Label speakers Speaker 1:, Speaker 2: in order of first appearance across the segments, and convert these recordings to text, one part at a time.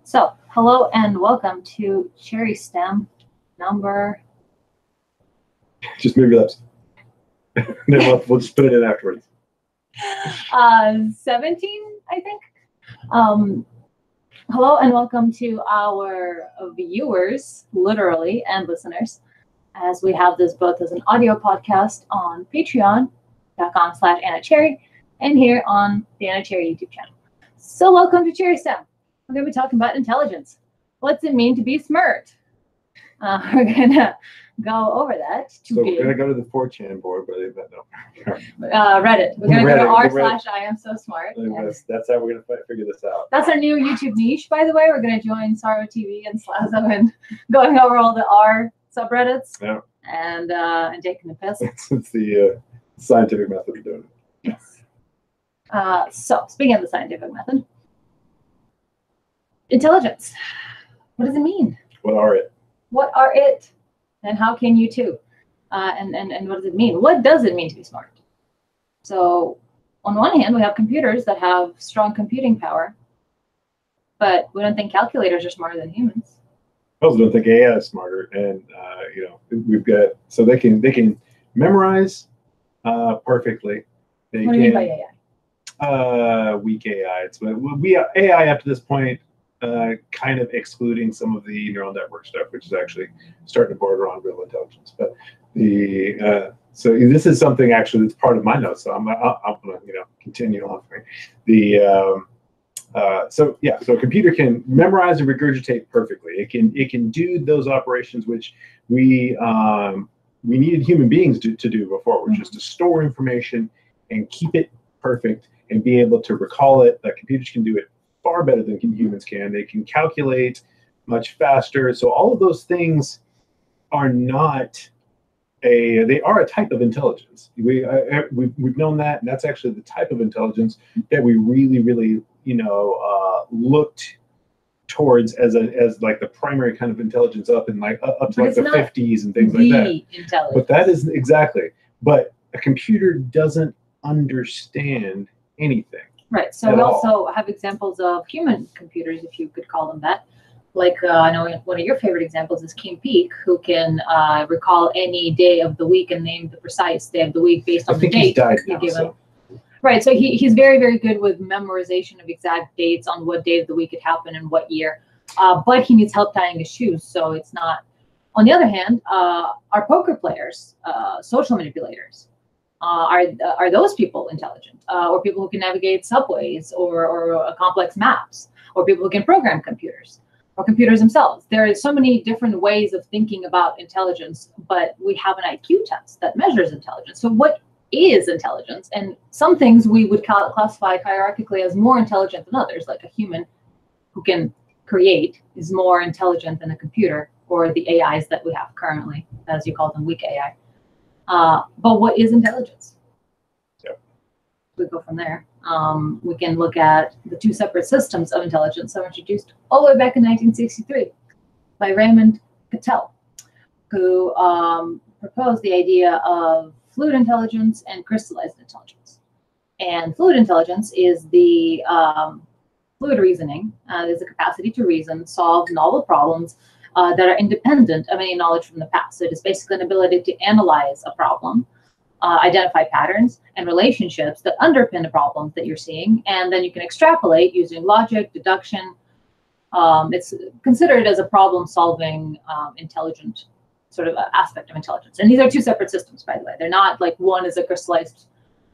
Speaker 1: So, hello and welcome to CherrySTEM number.
Speaker 2: Just move your lips. Then we'll just put it in afterwards.
Speaker 1: 17, I think. Hello and welcome to our viewers, literally, and listeners, as we have this both as an audio podcast on patreon.com/AnnaCherry and here on the Anna Cherry YouTube channel. So welcome to CherrySTEM. We're going to be talking about intelligence. What's it mean to be smart? We're going to go over that.
Speaker 2: So we're going to go to the 4chan board, but no.
Speaker 1: Reddit. We're going to go to r/IamSoSmart.
Speaker 2: That's how we're going to figure this out.
Speaker 1: That's our new YouTube niche, by the way. We're going to join Sorrow TV and Slazo and going over all the R subreddits and taking the piss.
Speaker 2: It's the scientific method of doing it.
Speaker 1: Yes. So speaking of the scientific method, intelligence. What does it mean?
Speaker 2: What are it?
Speaker 1: What are it? And how can you too? And what does it mean? What does it mean to be smart? So on one hand, we have computers that have strong computing power, but we don't think calculators are smarter than humans.
Speaker 2: I also don't think AI is smarter, and we've got they can memorize perfectly.
Speaker 1: What do you mean by AI?
Speaker 2: Weak AI. We AI up to this point, kind of excluding some of the neural network stuff, which is actually starting to border on real intelligence. But so this is something actually that's part of my notes. So I'm going to continue on. So a computer can memorize and regurgitate perfectly. It can do those operations which we needed human beings to do before, which is to store information and keep it perfect and be able to recall it. Computers can do it far better than humans can. They can calculate much faster. So all of those things are not they are a type of intelligence. We've known that, and that's actually the type of intelligence that we really looked towards as like the primary kind of intelligence up to like the 50s and things like that. But that is exactly. But a computer doesn't understand anything.
Speaker 1: Right. So we also have examples of human computers, if you could call them that. Like I know one of your favorite examples is Kim Peek, who can recall any day of the week and name the precise day of the week based on the date
Speaker 2: he's died
Speaker 1: you
Speaker 2: now,
Speaker 1: give him. Right. So he's very, very good with memorization of exact dates on what day of the week it happened and what year. But he needs help tying his shoes, so it's not. On the other hand, our poker players, social manipulators, are those people intelligent? Or people who can navigate subways or complex maps, or people who can program computers, or computers themselves. There are so many different ways of thinking about intelligence, but we have an IQ test that measures intelligence. So what is intelligence? And some things we would classify hierarchically as more intelligent than others, like a human who can create is more intelligent than a computer, or the AIs that we have currently, as you call them, weak AI. But what is intelligence? We go from there. We can look at the two separate systems of intelligence that were introduced all the way back in 1963 by Raymond Cattell, who proposed the idea of fluid intelligence and crystallized intelligence. And fluid intelligence is the fluid reasoning, is the capacity to reason, solve novel problems that are independent of any knowledge from the past. So it is basically an ability to analyze a problem, identify patterns and relationships that underpin the problems that you're seeing, and then you can extrapolate using logic, deduction. It's considered as a problem-solving, intelligent sort of aspect of intelligence. And these are two separate systems, by the way. They're not like one is a crystallized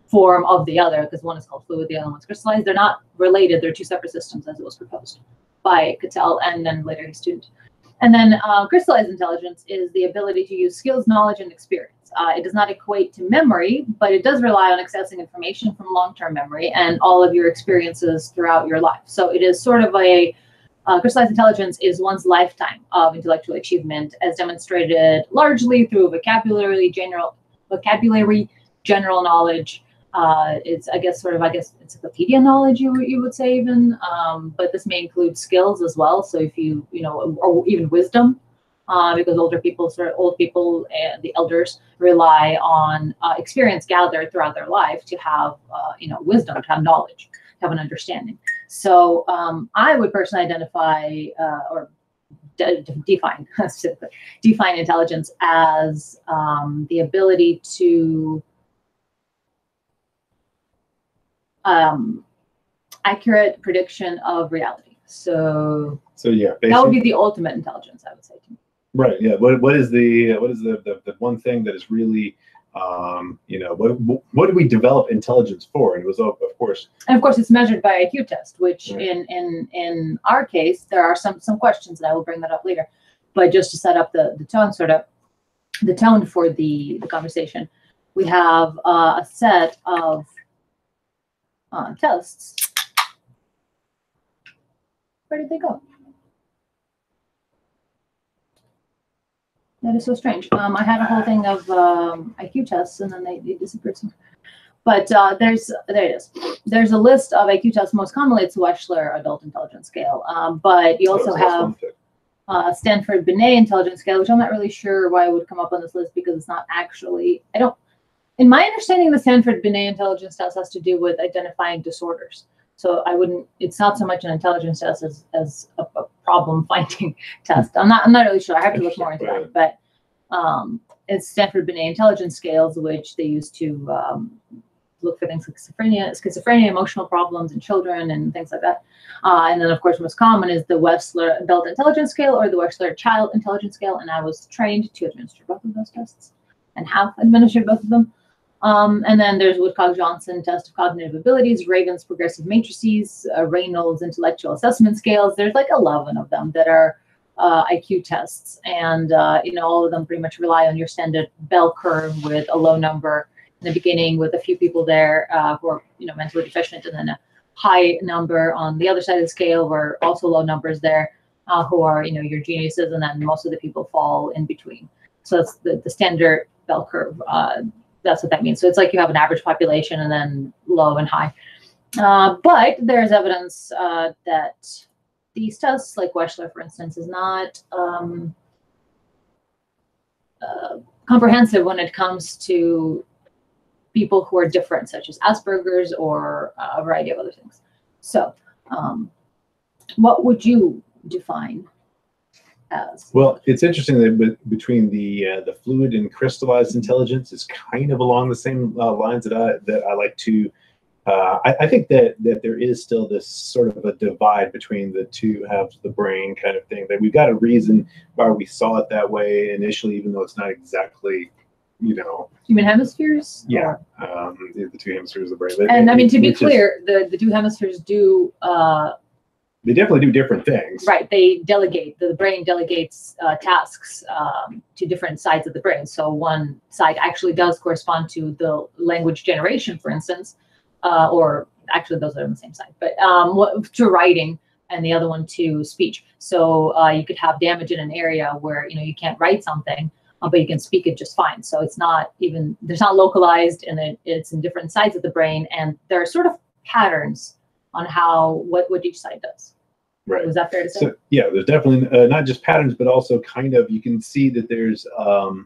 Speaker 1: form of the other, because one is called fluid, the other one's crystallized. They're not related. They're two separate systems as it was proposed by Cattell and then later his student. And then crystallized intelligence is the ability to use skills, knowledge, and experience. It does not equate to memory, but it does rely on accessing information from long-term memory and all of your experiences throughout your life. So it is sort of a crystallized intelligence is one's lifetime of intellectual achievement, as demonstrated largely through vocabulary, general knowledge. It's encyclopedia knowledge, you would say even, but this may include skills as well. So if or even wisdom, because old people and the elders rely on experience gathered throughout their life to have wisdom, to have knowledge, to have an understanding. So I would personally identify or define specifically define intelligence as the ability to accurate prediction of reality. So
Speaker 2: yeah,
Speaker 1: that would be the ultimate intelligence, I would say to me.
Speaker 2: Right. Yeah. What is the one thing that is really what do we develop intelligence for? And it was of course.
Speaker 1: And of course, it's measured by IQ test, which in our case there are some questions, and I will bring that up later. But just to set up the tone, sort of the tone for the conversation, we have a set of tests. Where did they go? That is so strange. I had a whole thing of IQ tests, and then they disappeared somewhere. But there it is. There's a list of IQ tests. Most commonly, it's Wechsler Adult Intelligence Scale. But you also have Stanford Binet Intelligence Scale, which I'm not really sure why it would come up on this list, because it's not actually. In my understanding, the Stanford Binet Intelligence Test has to do with identifying disorders. So I wouldn't. It's not so much an intelligence test as a problem finding test. I'm not really sure. I have to look more into that. But it's Stanford Binet Intelligence Scales, which they use to look for things like schizophrenia, emotional problems in children, and things like that. And then, of course, most common is the Wechsler Adult Intelligence Scale or the Wechsler Child Intelligence Scale. And I was trained to administer both of those tests, and have administered both of them. And then there's Woodcock-Johnson Test of Cognitive Abilities, Raven's Progressive Matrices, Reynolds Intellectual Assessment Scales. There's like 11 of them that are IQ tests, and all of them pretty much rely on your standard bell curve with a low number in the beginning, with a few people there who are mentally deficient, and then a high number on the other side of the scale, where also low numbers there who are your geniuses, and then most of the people fall in between. So that's the standard bell curve. That's what that means. So it's like you have an average population and then low and high. But there's evidence that these tests, like Wechsler, for instance, is not comprehensive when it comes to people who are different, such as Asperger's or a variety of other things. So what would you define as?
Speaker 2: Well, it's interesting that between the fluid and crystallized intelligence is kind of along the same lines that I like to. I think that there is still this sort of a divide between the two halves of the brain kind of thing. That we've got a reason why we saw it that way initially, even though it's not exactly,
Speaker 1: human hemispheres.
Speaker 2: Yeah, the two hemispheres of the brain.
Speaker 1: And I mean, to be clear, the two hemispheres do.
Speaker 2: They definitely do different things.
Speaker 1: Right. They delegate. The brain delegates tasks to different sides of the brain. So one side actually does correspond to the language generation, for instance, or actually those are on the same side, but to writing, and the other one to speech. So you could have damage in an area where you can't write something, but you can speak it just fine. So it's not there's not localized, and it's in different sides of the brain, and there are sort of patterns on what each side does.
Speaker 2: Right.
Speaker 1: Was that fair to say?
Speaker 2: So, yeah, there's definitely not just patterns, but also kind of you can see that there's
Speaker 1: the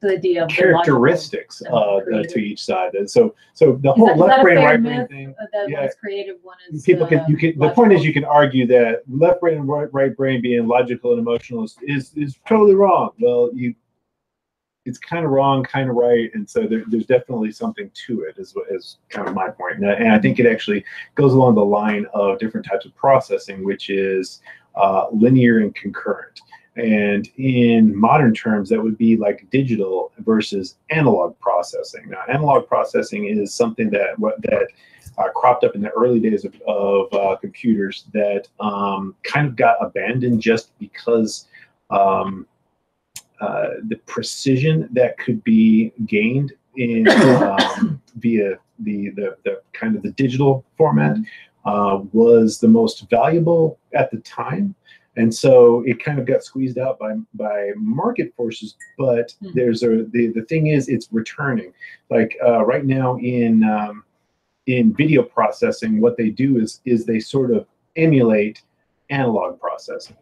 Speaker 1: idea of
Speaker 2: characteristics to each side. And so the whole left brain, right brain thing.
Speaker 1: Yeah, creative one is
Speaker 2: people can the point is you can argue that left brain and right brain being logical and emotional is totally wrong. Well, it's kind of wrong, kind of right, and so there's definitely something to it, is kind of my point. And I think it actually goes along the line of different types of processing, which is linear and concurrent. And in modern terms, that would be like digital versus analog processing. Now, analog processing is something that cropped up in the early days of computers that kind of got abandoned just because the precision that could be gained in via the kind of the digital format was the most valuable at the time, and so it kind of got squeezed out by market forces. But there's the thing is, it's returning. Like right now in video processing, what they do is they sort of emulate analog processing.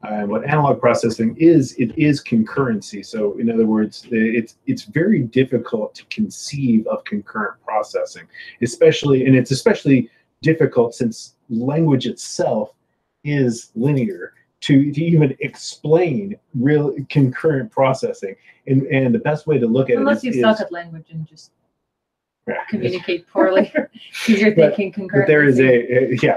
Speaker 2: And what analog processing is, it is concurrency. So in other words, it's very difficult to conceive of concurrent processing, especially difficult since language itself is linear to even explain real concurrent processing. And the best way to look at
Speaker 1: unless
Speaker 2: it
Speaker 1: you suck at language and just communicate poorly because you're thinking concurrently.
Speaker 2: But there is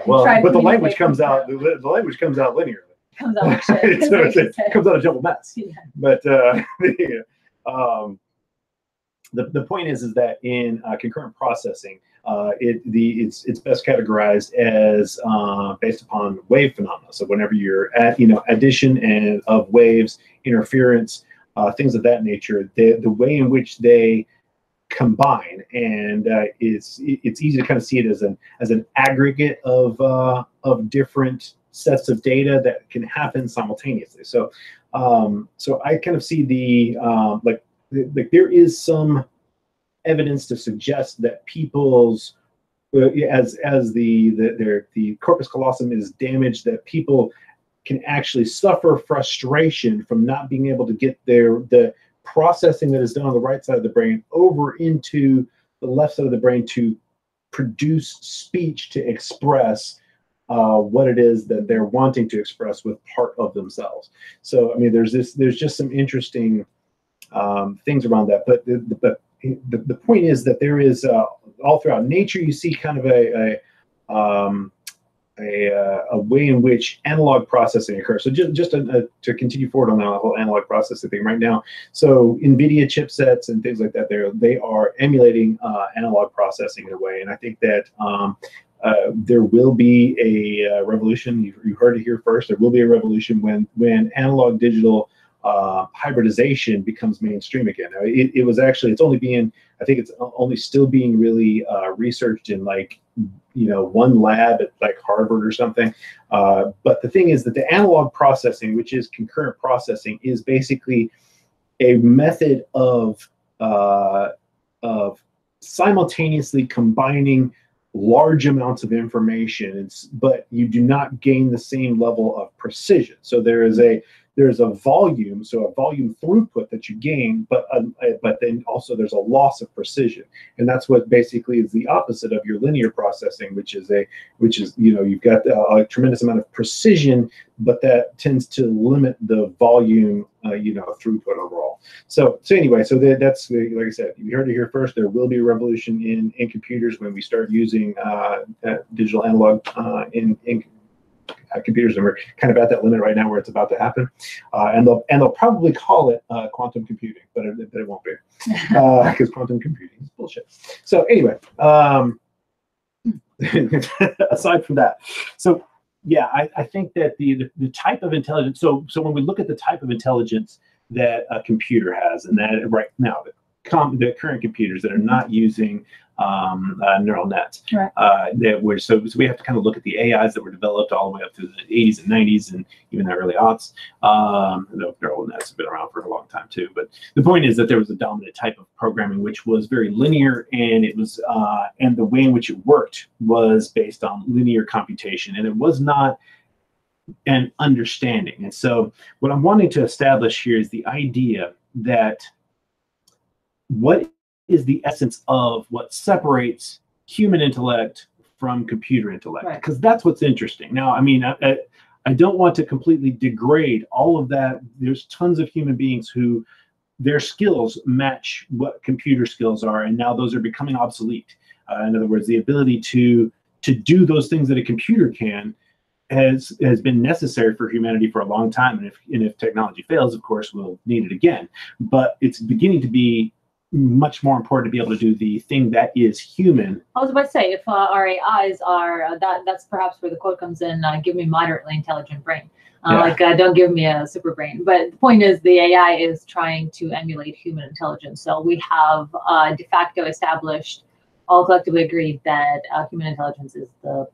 Speaker 2: but the language comes out. The language comes out linearly.
Speaker 1: Comes out like shit.
Speaker 2: So it comes out a jumbled mess. Yeah. But the point is that in concurrent processing, it's best categorized as based upon wave phenomena. So whenever you're at addition of waves, interference, things of that nature, the way in which they combine, and it's easy to kind of see it as an aggregate of different sets of data that can happen simultaneously. So so I kind of see the like there is some evidence to suggest that people's as the corpus callosum is damaged, that people can actually suffer frustration from not being able to get the processing that is done on the right side of the brain over into the left side of the brain to produce speech to express what it is that they're wanting to express with part of themselves. So I mean, there's just some interesting things around that. But the point is that there is all throughout nature you see kind of a way in which analog processing occurs. So just to continue forward on the whole analog processing thing right now. So NVIDIA chipsets and things like that, they are emulating analog processing in a way, and I think that there will be a revolution. You heard it here first. There will be a revolution when analog digital hybridization becomes mainstream again. It's only still being really researched in one lab at like Harvard or something. But the thing is that the analog processing, which is concurrent processing, is basically a method of simultaneously combining large amounts of information, but you do not gain the same level of precision. So there's a volume, so a volume throughput that you gain, but then also there's a loss of precision, and that's what basically is the opposite of your linear processing, which is you've got a tremendous amount of precision, but that tends to limit the volume throughput overall. So anyway, so that's like I said, you heard it here first. There will be a revolution in computers when we start using digital analog in computers, and we're kind of at that limit right now where it's about to happen, and they'll probably call it quantum computing, but it won't be, because quantum computing is bullshit. So anyway, aside from that, so yeah, I think that the type of intelligence. So when we look at the type of intelligence that a computer has, and that right now the current computers that are not using neural nets, right. So we have to kind of look at the AIs that were developed all the way up through the 80s and 90s and even the early aughts. Neural nets have been around for a long time too, but the point is that there was a dominant type of programming which was very linear, and it was and the way in which it worked was based on linear computation, and it was not an understanding. And so what I'm wanting to establish here is the idea that what is the essence of what separates human intellect from computer intellect, because that's what's interesting. Now, I mean, I don't want to completely degrade all of that. There's tons of human beings who their skills match what computer skills are, and now those are becoming obsolete. In other words, the ability to do those things that a computer can has been necessary for humanity for a long time, and if technology fails, of course, we'll need it again. But it's beginning to be much more important to be able to do the thing that is human.
Speaker 1: I was about to say, if our AIs are that's perhaps where the quote comes in, give me moderately intelligent brain. Don't give me a super brain. But the point is, the AI is trying to emulate human intelligence. So we have de facto established, all collectively agreed, that human intelligence is the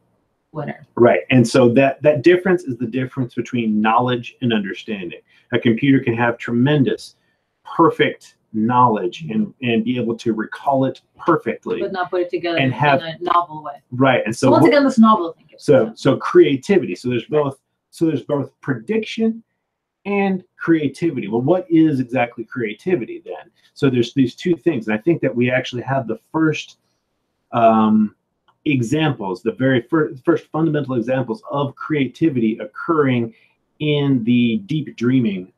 Speaker 1: winner.
Speaker 2: Right. And so that difference is the difference between knowledge and understanding. A computer can have tremendous, perfect knowledge and be able to recall it perfectly,
Speaker 1: but not put it together in a novel way.
Speaker 2: Right. And so
Speaker 1: once again, this novel thing.
Speaker 2: So creativity. So there's both prediction and creativity. Well, what is exactly creativity then? So there's these two things, and I think that we actually have the first examples, the very first fundamental examples of creativity occurring in the deep dreaming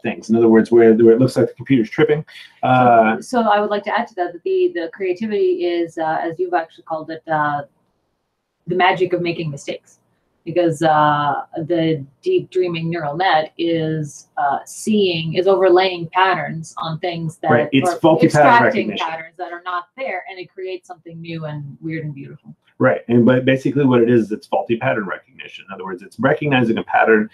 Speaker 2: things. In other words, where it looks like the computer's tripping.
Speaker 1: So I would like to add to that the creativity is, as you've actually called it, the magic of making mistakes. Because the deep dreaming neural net is overlaying patterns on things that
Speaker 2: right. It's faulty pattern recognition.
Speaker 1: Patterns that are not there, and it creates something new and weird and beautiful.
Speaker 2: Right, but basically what it is, it's faulty pattern recognition. In other words, it's recognizing a pattern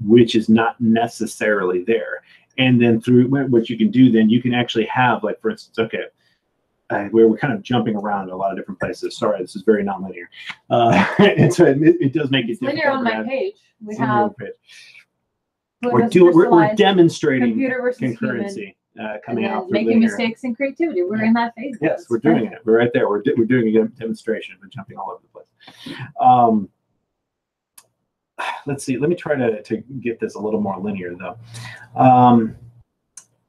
Speaker 2: which is not necessarily there, and then through what you can do, then you can actually have, like, for instance, okay. Where we're kind of jumping around a lot of different places. Sorry, this is very nonlinear. And so it does make it
Speaker 1: linear on my page. We're
Speaker 2: demonstrating
Speaker 1: computer versus
Speaker 2: concurrency coming out.
Speaker 1: Making mistakes and creativity. We're in that phase.
Speaker 2: Yes, we're doing it. We're right there. We're doing a demonstration. We're jumping all over the place. Let's see. Let me try to get this a little more linear, though.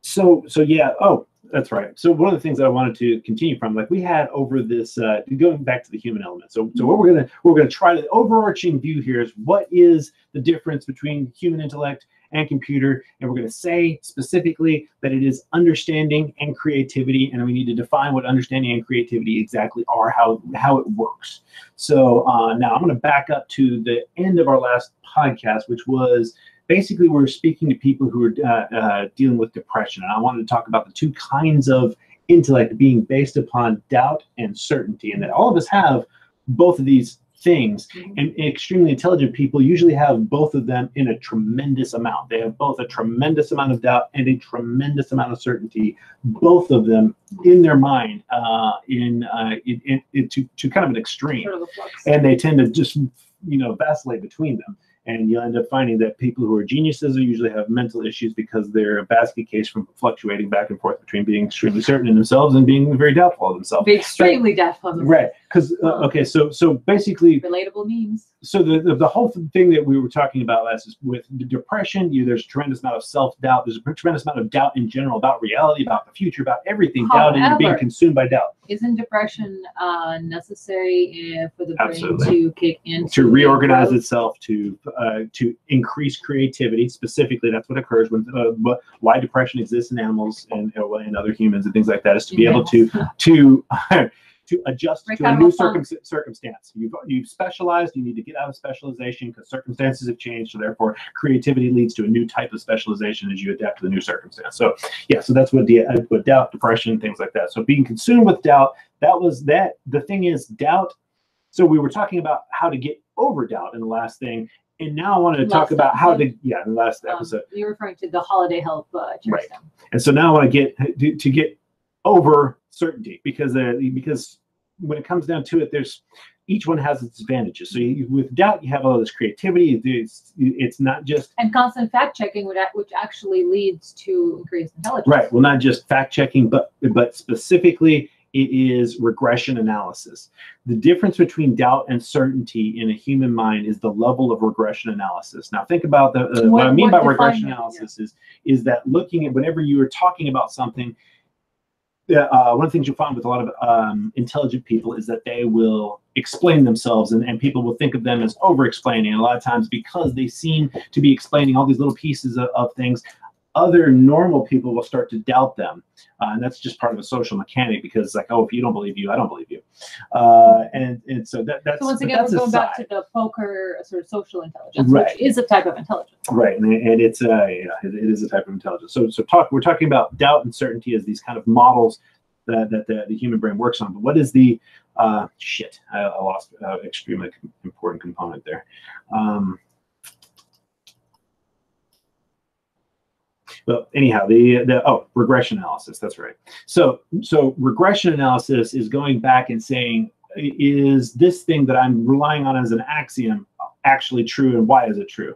Speaker 2: So yeah. Oh, that's right. So one of the things that I wanted to continue from, like we had over this, going back to the human element. So what we're gonna try to, the overarching view here is what is the difference between human intellect and computer, and we're going to say specifically that it is understanding and creativity, and we need to define what understanding and creativity exactly are, how it works. So now I'm going to back up to the end of our last podcast, which was basically we're speaking to people who are dealing with depression, and I wanted to talk about the two kinds of intellect being based upon doubt and certainty, and that all of us have both of these things, and extremely intelligent people usually have both of them in a tremendous amount. They have both a tremendous amount of doubt and a tremendous amount of certainty, both of them in their mind, to kind of an extreme, sort of, and they tend to just vacillate between them. And you'll end up finding that people who are geniuses usually have mental issues because they're a basket case from fluctuating back and forth between being extremely certain in themselves and being very doubtful of themselves.
Speaker 1: Be extremely doubtful of themselves.
Speaker 2: Right. Because, okay, so basically...
Speaker 1: Relatable memes.
Speaker 2: So the whole thing that we were talking about last is with the depression, there's a tremendous amount of self-doubt. There's a tremendous amount of doubt in general about reality, about the future, about everything.
Speaker 1: However,
Speaker 2: doubt and being consumed by doubt.
Speaker 1: Isn't depression necessary for the brain
Speaker 2: Absolutely.
Speaker 1: To kick into
Speaker 2: to reorganize itself, to increase creativity? Specifically, that's what occurs when why depression exists in animals and other humans and things like that, is to be able to adjust to a new circumstance. You've specialized. You need to get out of specialization because circumstances have changed. So therefore, creativity leads to a new type of specialization as you adapt to the new circumstance. So yeah, so that's what doubt, depression, things like that. So being consumed with doubt, the thing is doubt. So we were talking about how to get over doubt in the last thing. And now I wanted to talk about how to, in the last episode. You're
Speaker 1: referring to the holiday help CherrySTEM.
Speaker 2: Right. And so now I want to get over certainty, because when it comes down to it, each one has its advantages. So with doubt, you have all this creativity. It's not just
Speaker 1: and constant fact checking, which actually leads to increased intelligence.
Speaker 2: Right. Well, not just fact checking, but specifically, it is regression analysis. The difference between doubt and certainty in a human mind is the level of regression analysis. Now, think about what I mean by regression analysis is that looking at whenever you are talking about something. One of the things you'll find with a lot of intelligent people is that they will explain themselves, and people will think of them as over-explaining. And a lot of times, because they seem to be explaining all these little pieces of things, other normal people will start to doubt them. And that's just part of a social mechanic, because it's like, oh, if you don't believe you, I don't believe you. And so that's...
Speaker 1: So once again, we're going back to the poker sort of social intelligence, right, which is a type of intelligence.
Speaker 2: Right, and it is a type of intelligence. So we're talking about doubt and certainty as these kind of models that the human brain works on. But what is the... I lost an extremely important component there. But anyhow, regression analysis, that's right. So regression analysis is going back and saying, is this thing that I'm relying on as an axiom actually true, and why is it true?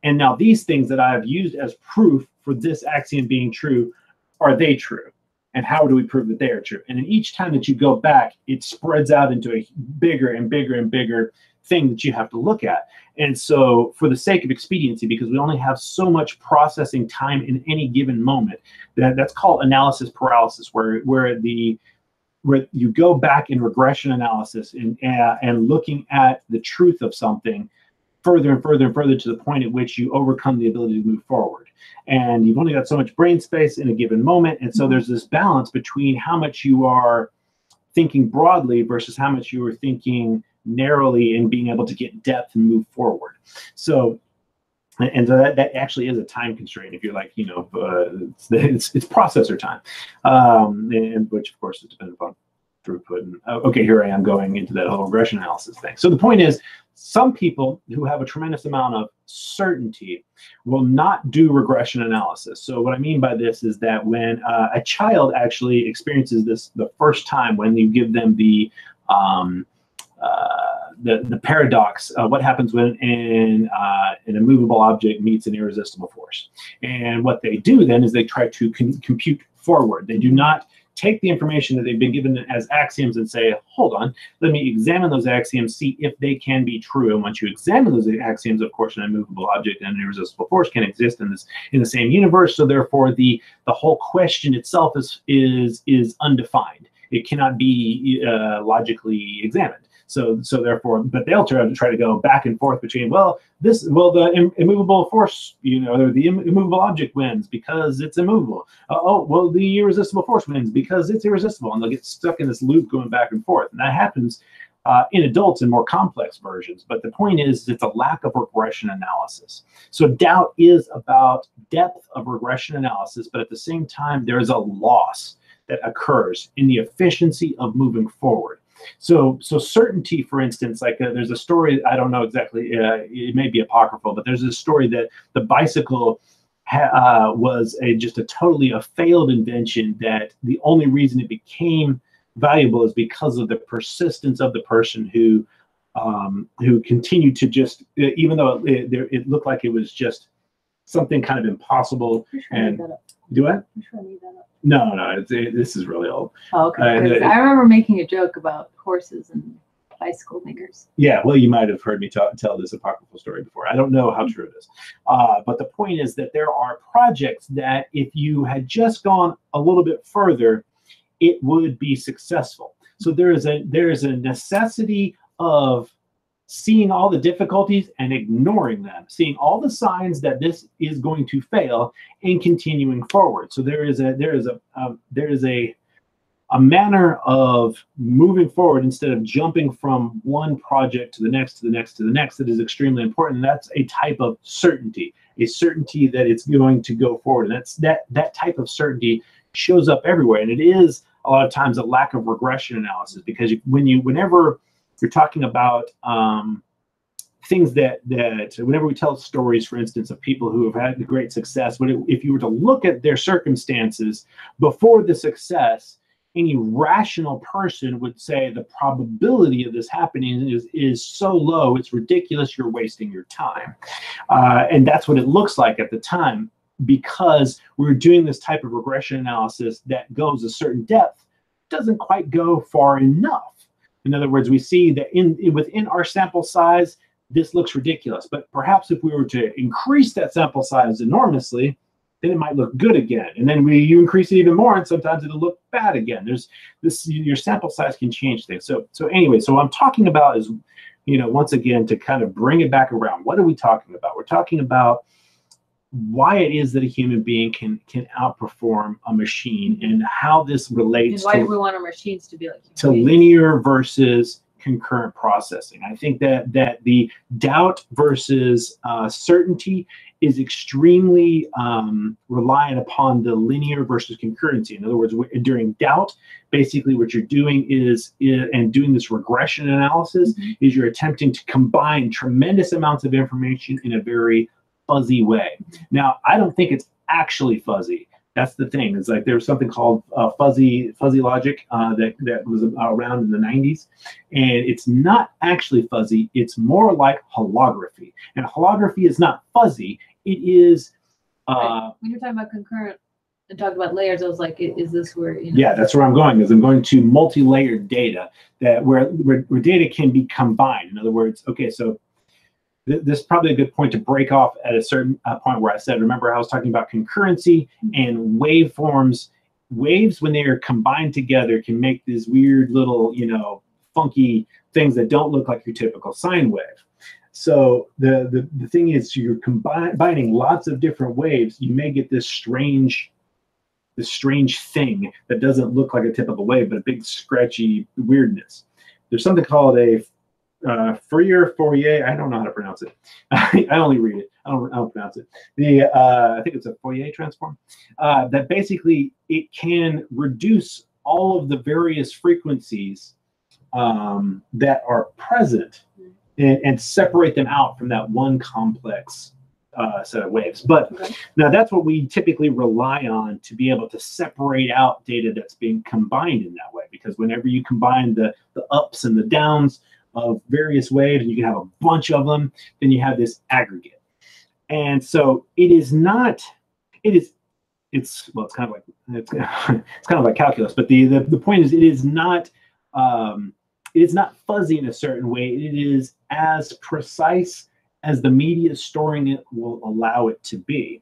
Speaker 2: And now these things that I've used as proof for this axiom being true, are they true? And how do we prove that they are true? And then each time that you go back, it spreads out into a bigger and bigger and bigger thing that you have to look at. And so for the sake of expediency, because we only have so much processing time in any given moment, that's called analysis paralysis, where the where you go back in regression analysis and looking at the truth of something further and further and further to the point at which you overcome the ability to move forward. And you've only got so much brain space in a given moment. And so there's this balance between how much you are thinking broadly versus how much you are thinking narrowly and being able to get depth and move forward. So, and so that actually is a time constraint. If you're like, you know, it's processor time, and which of course is dependent upon throughput. And okay, here I am going into that whole regression analysis thing. So the point is, some people who have a tremendous amount of certainty will not do regression analysis. So what I mean by this is that when a child actually experiences this the first time, when you give them the paradox, what happens when an immovable object meets an irresistible force. And what they do then is they try to compute forward. They do not take the information that they've been given as axioms and say, hold on, let me examine those axioms, see if they can be true. And once you examine those axioms, of course, an immovable object and an irresistible force can exist in the same universe. So therefore, the whole question itself is undefined. It cannot be logically examined. So therefore, but they'll try to go back and forth between, the immovable force, you know, or the immovable object wins because it's immovable. The irresistible force wins because it's irresistible, and they'll get stuck in this loop going back and forth. And that happens in adults in more complex versions. But the point is, it's a lack of regression analysis. So doubt is about depth of regression analysis, but at the same time, there is a loss that occurs in the efficiency of moving forward. So certainty, for instance, like there's a story, I don't know exactly, it may be apocryphal, but there's a story that the bicycle was just a totally failed invention, that the only reason it became valuable is because of the persistence of the person who continued to just, even though it looked like it was just something kind of impossible. And do I? I'm sure I made that up. No, this is really old.
Speaker 1: Oh, okay. I remember making a joke about horses and bicycle makers.
Speaker 2: Yeah, well, you might have heard me tell this apocryphal story before. I don't know how true it is. But the point is that there are projects that if you had just gone a little bit further, it would be successful. So there is a necessity of seeing all the difficulties and ignoring them, seeing all the signs that this is going to fail and continuing forward. So there is a manner of moving forward instead of jumping from one project to the next, to the next, to the next, that is extremely important. And that's a type of certainty, a certainty that it's going to go forward. And that type of certainty shows up everywhere. And it is a lot of times a lack of regression analysis, because whenever you're talking about things that whenever we tell stories, for instance, of people who have had great success, if you were to look at their circumstances before the success, any rational person would say the probability of this happening is so low, it's ridiculous, you're wasting your time. And that's what it looks like at the time, because we're doing this type of regression analysis that goes a certain depth, doesn't quite go far enough. In other words, we see that within our sample size, this looks ridiculous. But perhaps if we were to increase that sample size enormously, then it might look good again. And then you increase it even more, and sometimes it'll look bad again. Your sample size can change things. So anyway, so what I'm talking about is, once again, to kind of bring it back around, what are we talking about? We're talking about why it is that a human being can outperform a machine, and how this relates
Speaker 1: and why do we want our machines to be like
Speaker 2: linear versus concurrent processing. I think that the doubt versus certainty is extremely reliant upon the linear versus concurrency. In other words, during doubt, basically what you're doing and doing this regression analysis, is you're attempting to combine tremendous amounts of information in a very fuzzy way. Now, I don't think it's actually fuzzy. That's the thing. It's like there's something called fuzzy logic that was around in the 90s, and it's not actually fuzzy. It's more like holography, and holography is not fuzzy. It is.
Speaker 1: Right. When you're talking about concurrent and talked about layers, I was like, is this where?
Speaker 2: Yeah, that's where I'm going. Is I'm going to multi-layered data where data can be combined. In other words, okay, so this is probably a good point to break off at a certain point where I said, remember I was talking about concurrency and waveforms waves, when they are combined together, can make these weird little, funky things that don't look like your typical sine wave. So the thing is, you're combining lots of different waves, you may get this strange thing that doesn't look like a typical wave, but a big scratchy weirdness. There's something called a Fourier. I don't know how to pronounce it. I only read it. I don't pronounce it. I think it's a Fourier transform. That basically it can reduce all of the various frequencies that are present and separate them out from that one complex set of waves. But now that's what we typically rely on to be able to separate out data that's being combined in that way. Because whenever you combine the ups and the downs of various waves, and you can have a bunch of them, then you have this aggregate. And so it's kind of like calculus, but the point is, it is not fuzzy in a certain way. It is as precise as the media storing it will allow it to be.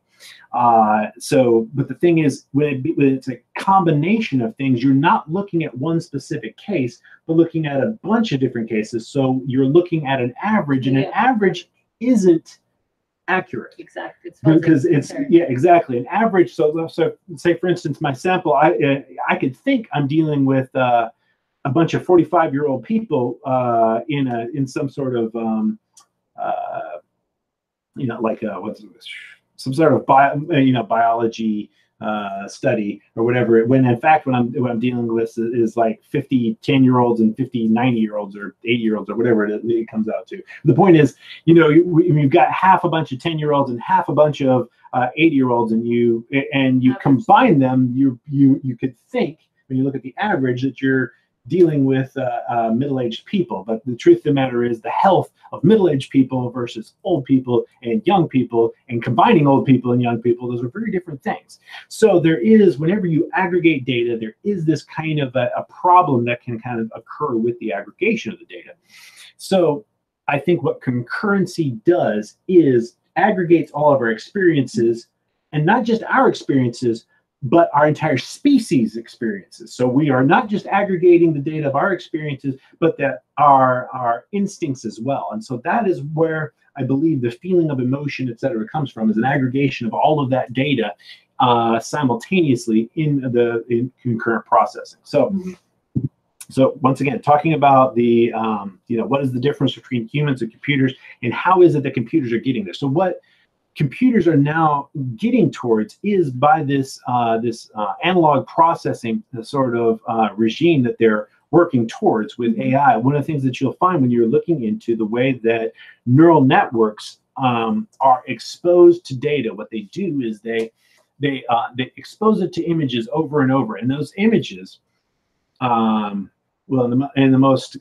Speaker 2: But the thing is, when it's a combination of things, you're not looking at one specific case, but looking at a bunch of different cases. So you're looking at an average, and an average isn't accurate.
Speaker 1: Exactly.
Speaker 2: Because exactly. An average. So say, for instance, my sample, I could think I'm dealing with a bunch of 45-year-old people in some sort of some sort of biology study or whatever. When in fact, what I'm dealing with is like 50 10-year-olds and 50 90-year-olds or 80-year-olds or whatever it comes out to. The point is, you've got half a bunch of 10-year-olds and half a bunch of 80-year-olds, and you combine them. You could think, when you look at the average, that you're dealing with middle-aged people, but the truth of the matter is, the health of middle-aged people versus old people and young people, and combining old people and young people, those are very different things. So there is, whenever you aggregate data, there is this kind of a problem that can kind of occur with the aggregation of the data. So I think what concurrency does is aggregates all of our experiences, and not just our experiences, but our entire species experiences. So we are not just aggregating the data of our experiences, but that our instincts as well. And so that is where I believe the feeling of emotion, et cetera, comes from, is an aggregation of all of that data simultaneously in concurrent processing. So, so once again, talking about the, what is the difference between humans and computers, and how is it that computers are getting there? So what computers are now getting towards is by this analog processing, the sort of regime that they're working towards with AI. One of the things that you'll find when you're looking into the way that neural networks are exposed to data, what they do is they expose it to images over and over, and those images, well, in the most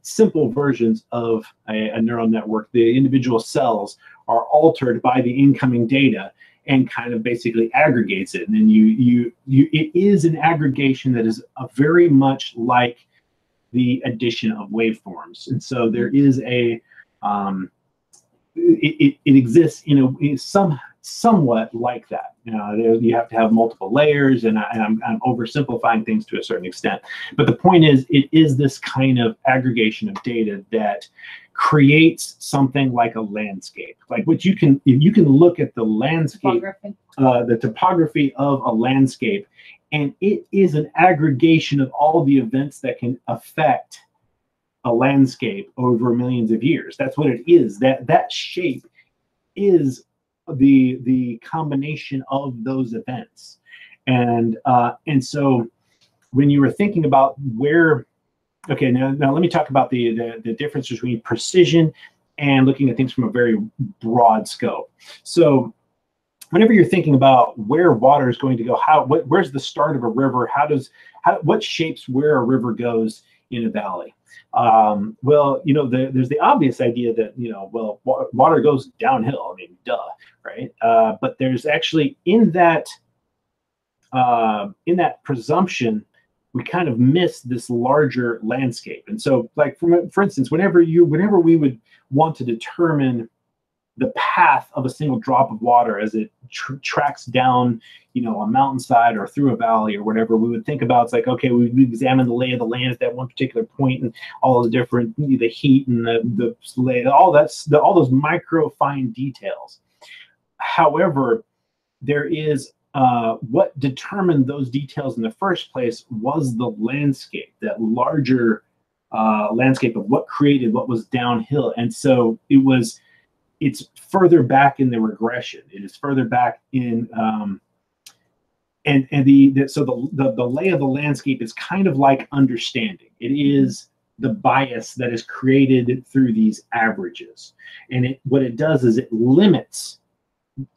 Speaker 2: simple versions of a neural network, the individual cells are altered by the incoming data and kind of basically aggregates it. And then it is an aggregation that is very much like the addition of waveforms. And so there is it exists somewhat like that. You have to have multiple layers, and I'm oversimplifying things to a certain extent. But the point is, it is this kind of aggregation of data that creates something like a landscape. Like what you can look at the landscape, the topography of a landscape, and it is an aggregation of all the events that can affect a landscape over millions of years. That's what it is. That shape is the combination of those events. And so when you were thinking about where, okay, now let me talk about the difference between precision and looking at things from a very broad scope. So whenever you're thinking about where water is going to go, where's the start of a river, what shapes where a river goes in a valley? Well, there's the obvious idea that, well, water goes downhill. I mean, duh, right? But there's actually in that presumption, we kind of miss this larger landscape. And so, like for instance, whenever we would want to determine the path of a single drop of water as it tracks down, you know, a mountainside or through a valley or whatever. We would think about, it's like, okay, we examine the lay of the land at that one particular point, and all the different, the heat and the lay, all those micro fine details. However, there is what determined those details in the first place was the landscape, that larger landscape of what created what was downhill. And so it's further back in the regression. It is further back in, so the lay of the landscape is kind of like understanding. It is the bias that is created through these averages, and what it does is it limits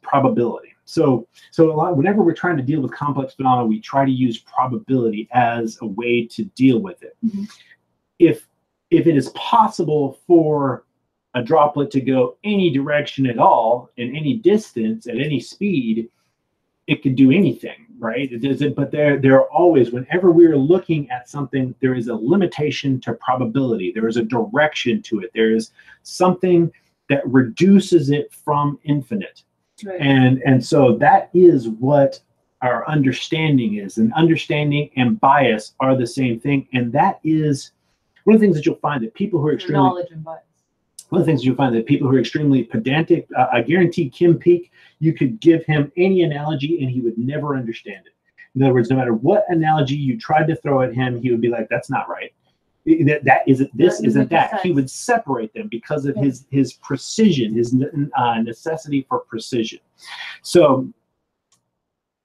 Speaker 2: probability. So whenever we're trying to deal with complex phenomena, we try to use probability as a way to deal with it. Mm-hmm. If it is possible for a droplet to go any direction at all, in any distance, at any speed, it could do anything, right? It doesn't. But there are always, whenever we're looking at something, there is a limitation to probability. There is a direction to it. There is something that reduces it from infinite. Right. And so that is what our understanding is. And understanding and bias are the same thing. And that is one of the things that you'll find that people who are extremely
Speaker 1: knowledge and bias.
Speaker 2: One of the things you'll find that people who are extremely pedantic, I guarantee Kim Peek, you could give him any analogy and he would never understand it. In other words, no matter what analogy you tried to throw at him, he would be like, "That's not right. That isn't this, isn't that." He would separate them because of his precision, his necessity for precision. So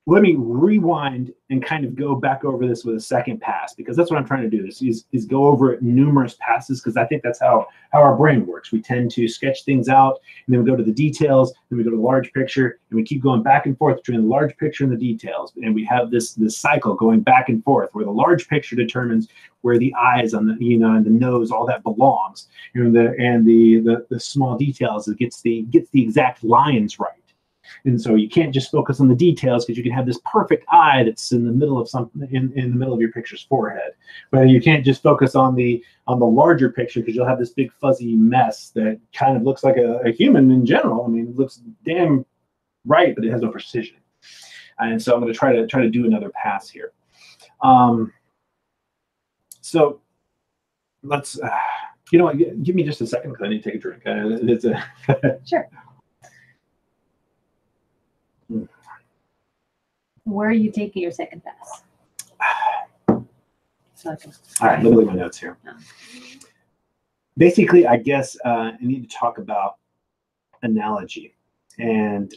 Speaker 2: let me rewind and kind of go back over this with a second pass, because that's what I'm trying to do. Is go over it numerous passes, because I think that's how our brain works. We tend to sketch things out, and then we go to the details, then we go to the large picture, and we keep going back and forth between the large picture and the details. And we have this cycle going back and forth, where the large picture determines where the eyes on the, you know, and the nose, all that belongs, and the small details, it gets the exact lines right. And so you can't just focus on the details, because you can have this perfect eye that's in the middle of something, in the middle of your picture's forehead. But you can't just focus on the larger picture, because you'll have this big fuzzy mess that kind of looks like a human in general. I mean, it looks damn right, but it has no precision. And so I'm going to try to do another pass here. So let's, you know what, give me just a second, because I need to take a drink.
Speaker 1: Sure. Where are you taking your second pass?
Speaker 2: Okay. All right, let me look at my notes here. Basically, I guess I need to talk about analogy and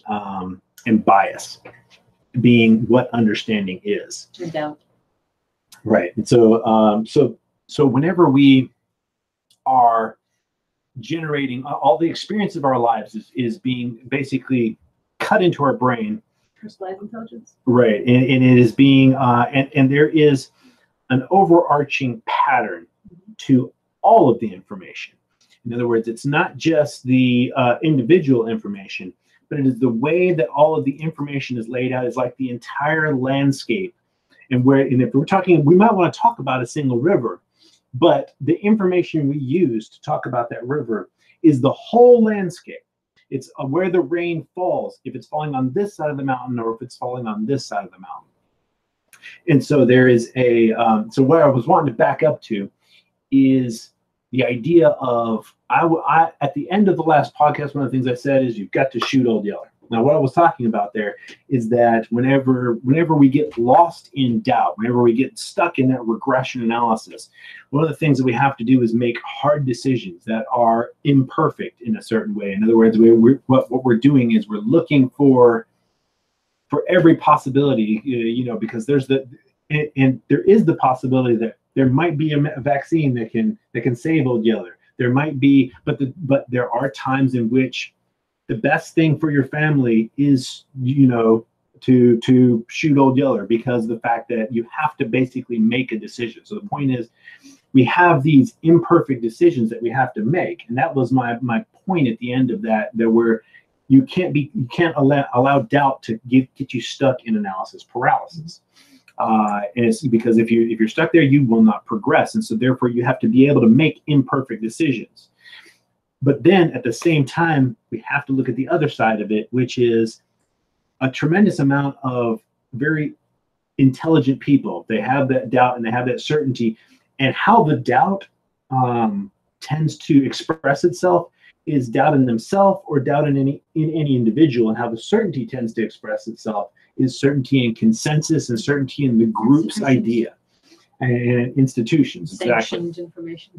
Speaker 2: bias being what understanding is.
Speaker 1: No doubt.
Speaker 2: Right. And so so whenever we are generating all the experience of our lives is being basically cut into our brain.
Speaker 1: Personalized intelligence.
Speaker 2: Right, and it is being, and there is an overarching pattern to all of the information. In other words, it's not just the individual information, but it is the way that all of the information is laid out. Is like the entire landscape, and if we're talking, we might want to talk about a single river, but the information we use to talk about that river is the whole landscape. It's where the rain falls, if it's falling on this side of the mountain or if it's falling on this side of the mountain. And so there is so what I was wanting to back up to is the idea of, at the end of the last podcast, one of the things I said is you've got to shoot Old Yeller. Now, what I was talking about there is that whenever we get lost in doubt, whenever we get stuck in that regression analysis, one of the things that we have to do is make hard decisions that are imperfect in a certain way. In other words, what we're doing is we're looking for every possibility, you know, because there is the possibility that there might be a vaccine that can save Old Yeller. There might be, but there are times in which the best thing for your family is, you know, to shoot Old Yeller, because of the fact that you have to basically make a decision. So the point is, we have these imperfect decisions that we have to make, and that was my point at the end of that. Where you can't allow doubt to get you stuck in analysis paralysis. And it's because if you're stuck there, you will not progress, and so therefore you have to be able to make imperfect decisions. But then at the same time, we have to look at the other side of it, which is a tremendous amount of very intelligent people. They have that doubt and they have that certainty, and how the doubt tends to express itself is doubt in themselves or doubt in any individual, and how the certainty tends to express itself is certainty in consensus and certainty in the group's idea and institutions.
Speaker 1: Sanctioned information.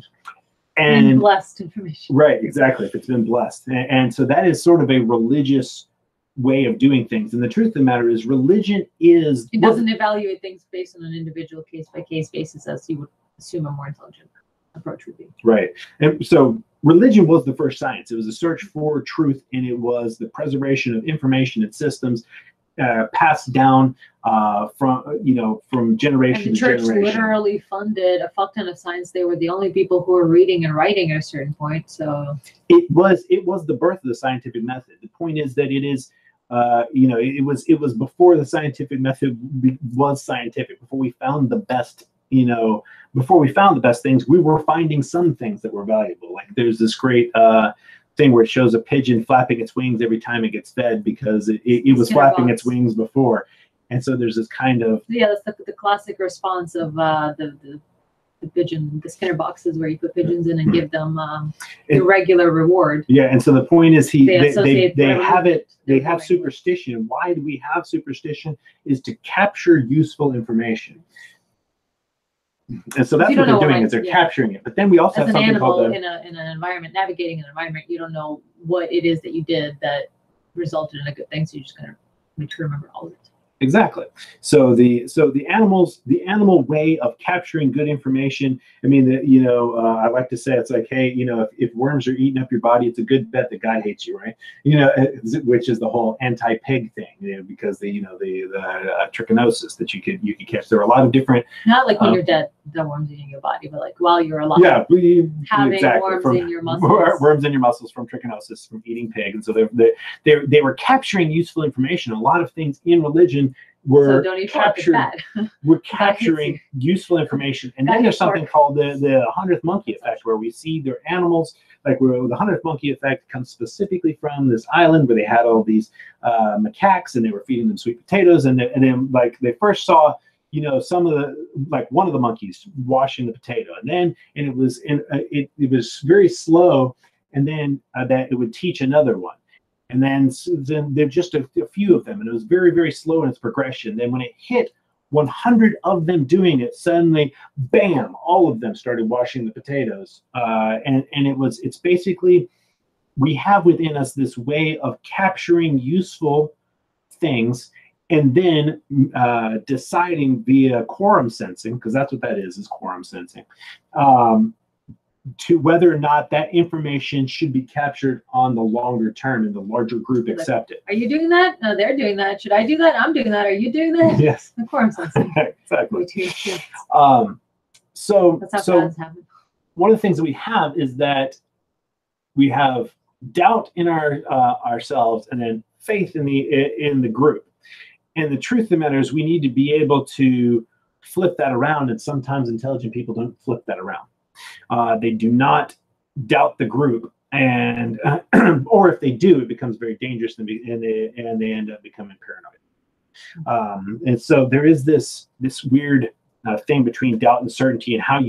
Speaker 2: And
Speaker 1: blessed information.
Speaker 2: Right, exactly. If it's been blessed. And so that is sort of a religious way of doing things. And the truth of the matter is religion is...
Speaker 1: It doesn't evaluate things based on an individual case-by-case basis as you would assume a more intelligent approach would be.
Speaker 2: Right. And so religion was the first science. It was a search for truth, and it was the preservation of information and systems passed down from generation to generation.
Speaker 1: And the church literally funded a fuck ton of science. They were the only people who were reading and writing at a certain point. So
Speaker 2: it was the birth of the scientific method. The point is that it is it was before the scientific method was scientific, before we found the best, before we found the best things, we were finding some things that were valuable. Like there's this great thing where it shows a pigeon flapping its wings every time it gets fed because it was flapping its wings before. And so there's this kind of...
Speaker 1: Yeah, that's the classic response of the pigeon, the Skinner boxes where you put pigeons in and give them a regular reward.
Speaker 2: Yeah, and so the point is they have superstition. Why do we have superstition? Is to capture useful information. And so that's what they're doing, is they're capturing it. But then we also have something called
Speaker 1: in an environment, navigating an environment, you don't know what it is that you did that resulted in a good thing, so you're just going to make sure to remember all of it.
Speaker 2: Exactly. So the animal way of capturing good information. I mean, I like to say it's like, hey, if worms are eating up your body, it's a good bet the guy hates you, right? Which is the whole anti-pig thing, because the trichinosis that you could catch. There are a lot of different.
Speaker 1: Not like when you're dead, the worms eating your body, but like while you're alive.
Speaker 2: Yeah,
Speaker 1: having worms in your muscles.
Speaker 2: Worms in your muscles from trichinosis, from eating pig, and so they were capturing useful information. A lot of things in religion were capturing useful information. And then there's something called the 100th monkey effect, where we see their animals, like where the 100th monkey effect comes specifically from this island where they had all these macaques and they were feeding them sweet potatoes, and then like they first saw some of one of the monkeys washing the potato, and it was very slow, and then that it would teach another one. And then there just a few of them, and it was very, very slow in its progression. Then when it hit 100 of them doing it, suddenly, bam, all of them started washing the potatoes. And it's basically, we have within us this way of capturing useful things and then deciding via quorum sensing, because that's what that is quorum sensing, to whether or not that information should be captured on the longer term and the larger group accept it.
Speaker 1: Are you doing that? No, they're doing that. Should I do that? I'm doing that. Are you doing that?
Speaker 2: Yes.
Speaker 1: The quorum sensing.
Speaker 2: Exactly.
Speaker 1: So that's how fads happen.
Speaker 2: One of the things that we have is that we have doubt in ourselves, and then faith in the group. And the truth of the matter is we need to be able to flip that around, and sometimes intelligent people don't flip that around. They do not doubt the group, and or if they do, it becomes very dangerous, and they end up becoming paranoid. And so there is this weird thing between doubt and certainty, and how how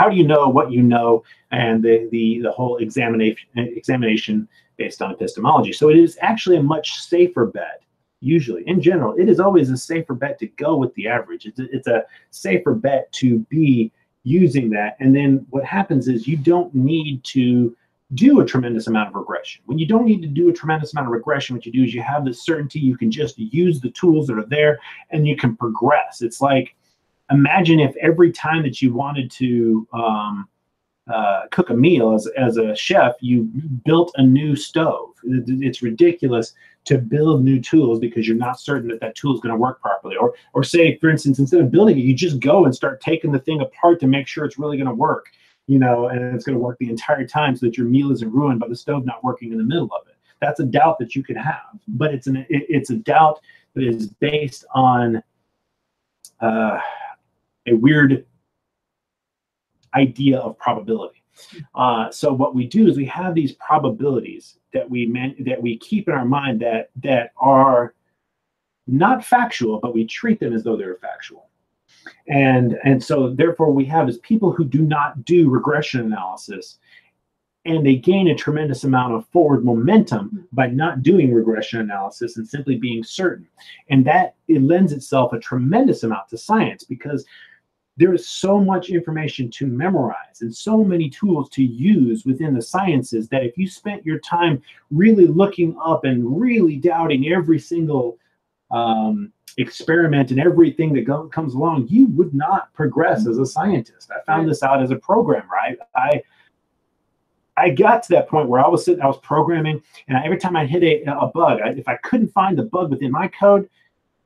Speaker 2: do you know what you know, and the whole examination based on epistemology. So it is actually a much safer bet. Usually, in general, it is always a safer bet to go with the average. It's a safer bet to be using that. And then what happens is you don't need to do a tremendous amount of regression. When you don't need to do a tremendous amount of regression, what you do is you have this certainty. You can just use the tools that are there, and you can progress. It's like, imagine if every time that you wanted to cook a meal as a chef, you built a new stove. It's ridiculous to build new tools because you're not certain that tool is going to work properly. Or say, for instance, instead of building it, you just go and start taking the thing apart to make sure it's really going to work, and it's going to work the entire time, so that your meal isn't ruined by the stove not working in the middle of it. That's a doubt that you could have, but it's a doubt that is based on a weird idea of probability. So what we do is we have these probabilities that we keep in our mind that are not factual, but we treat them as though they're factual. And so therefore we have is people who do not do regression analysis, and they gain a tremendous amount of forward momentum by not doing regression analysis and simply being certain. And that it lends itself a tremendous amount to science, because there is so much information to memorize and so many tools to use within the sciences that if you spent your time really looking up and really doubting every single experiment and everything that comes along, you would not progress as a scientist. I found this out as a programmer. I got to that point where I was programming, and every time I hit a bug, if I couldn't find the bug within my code,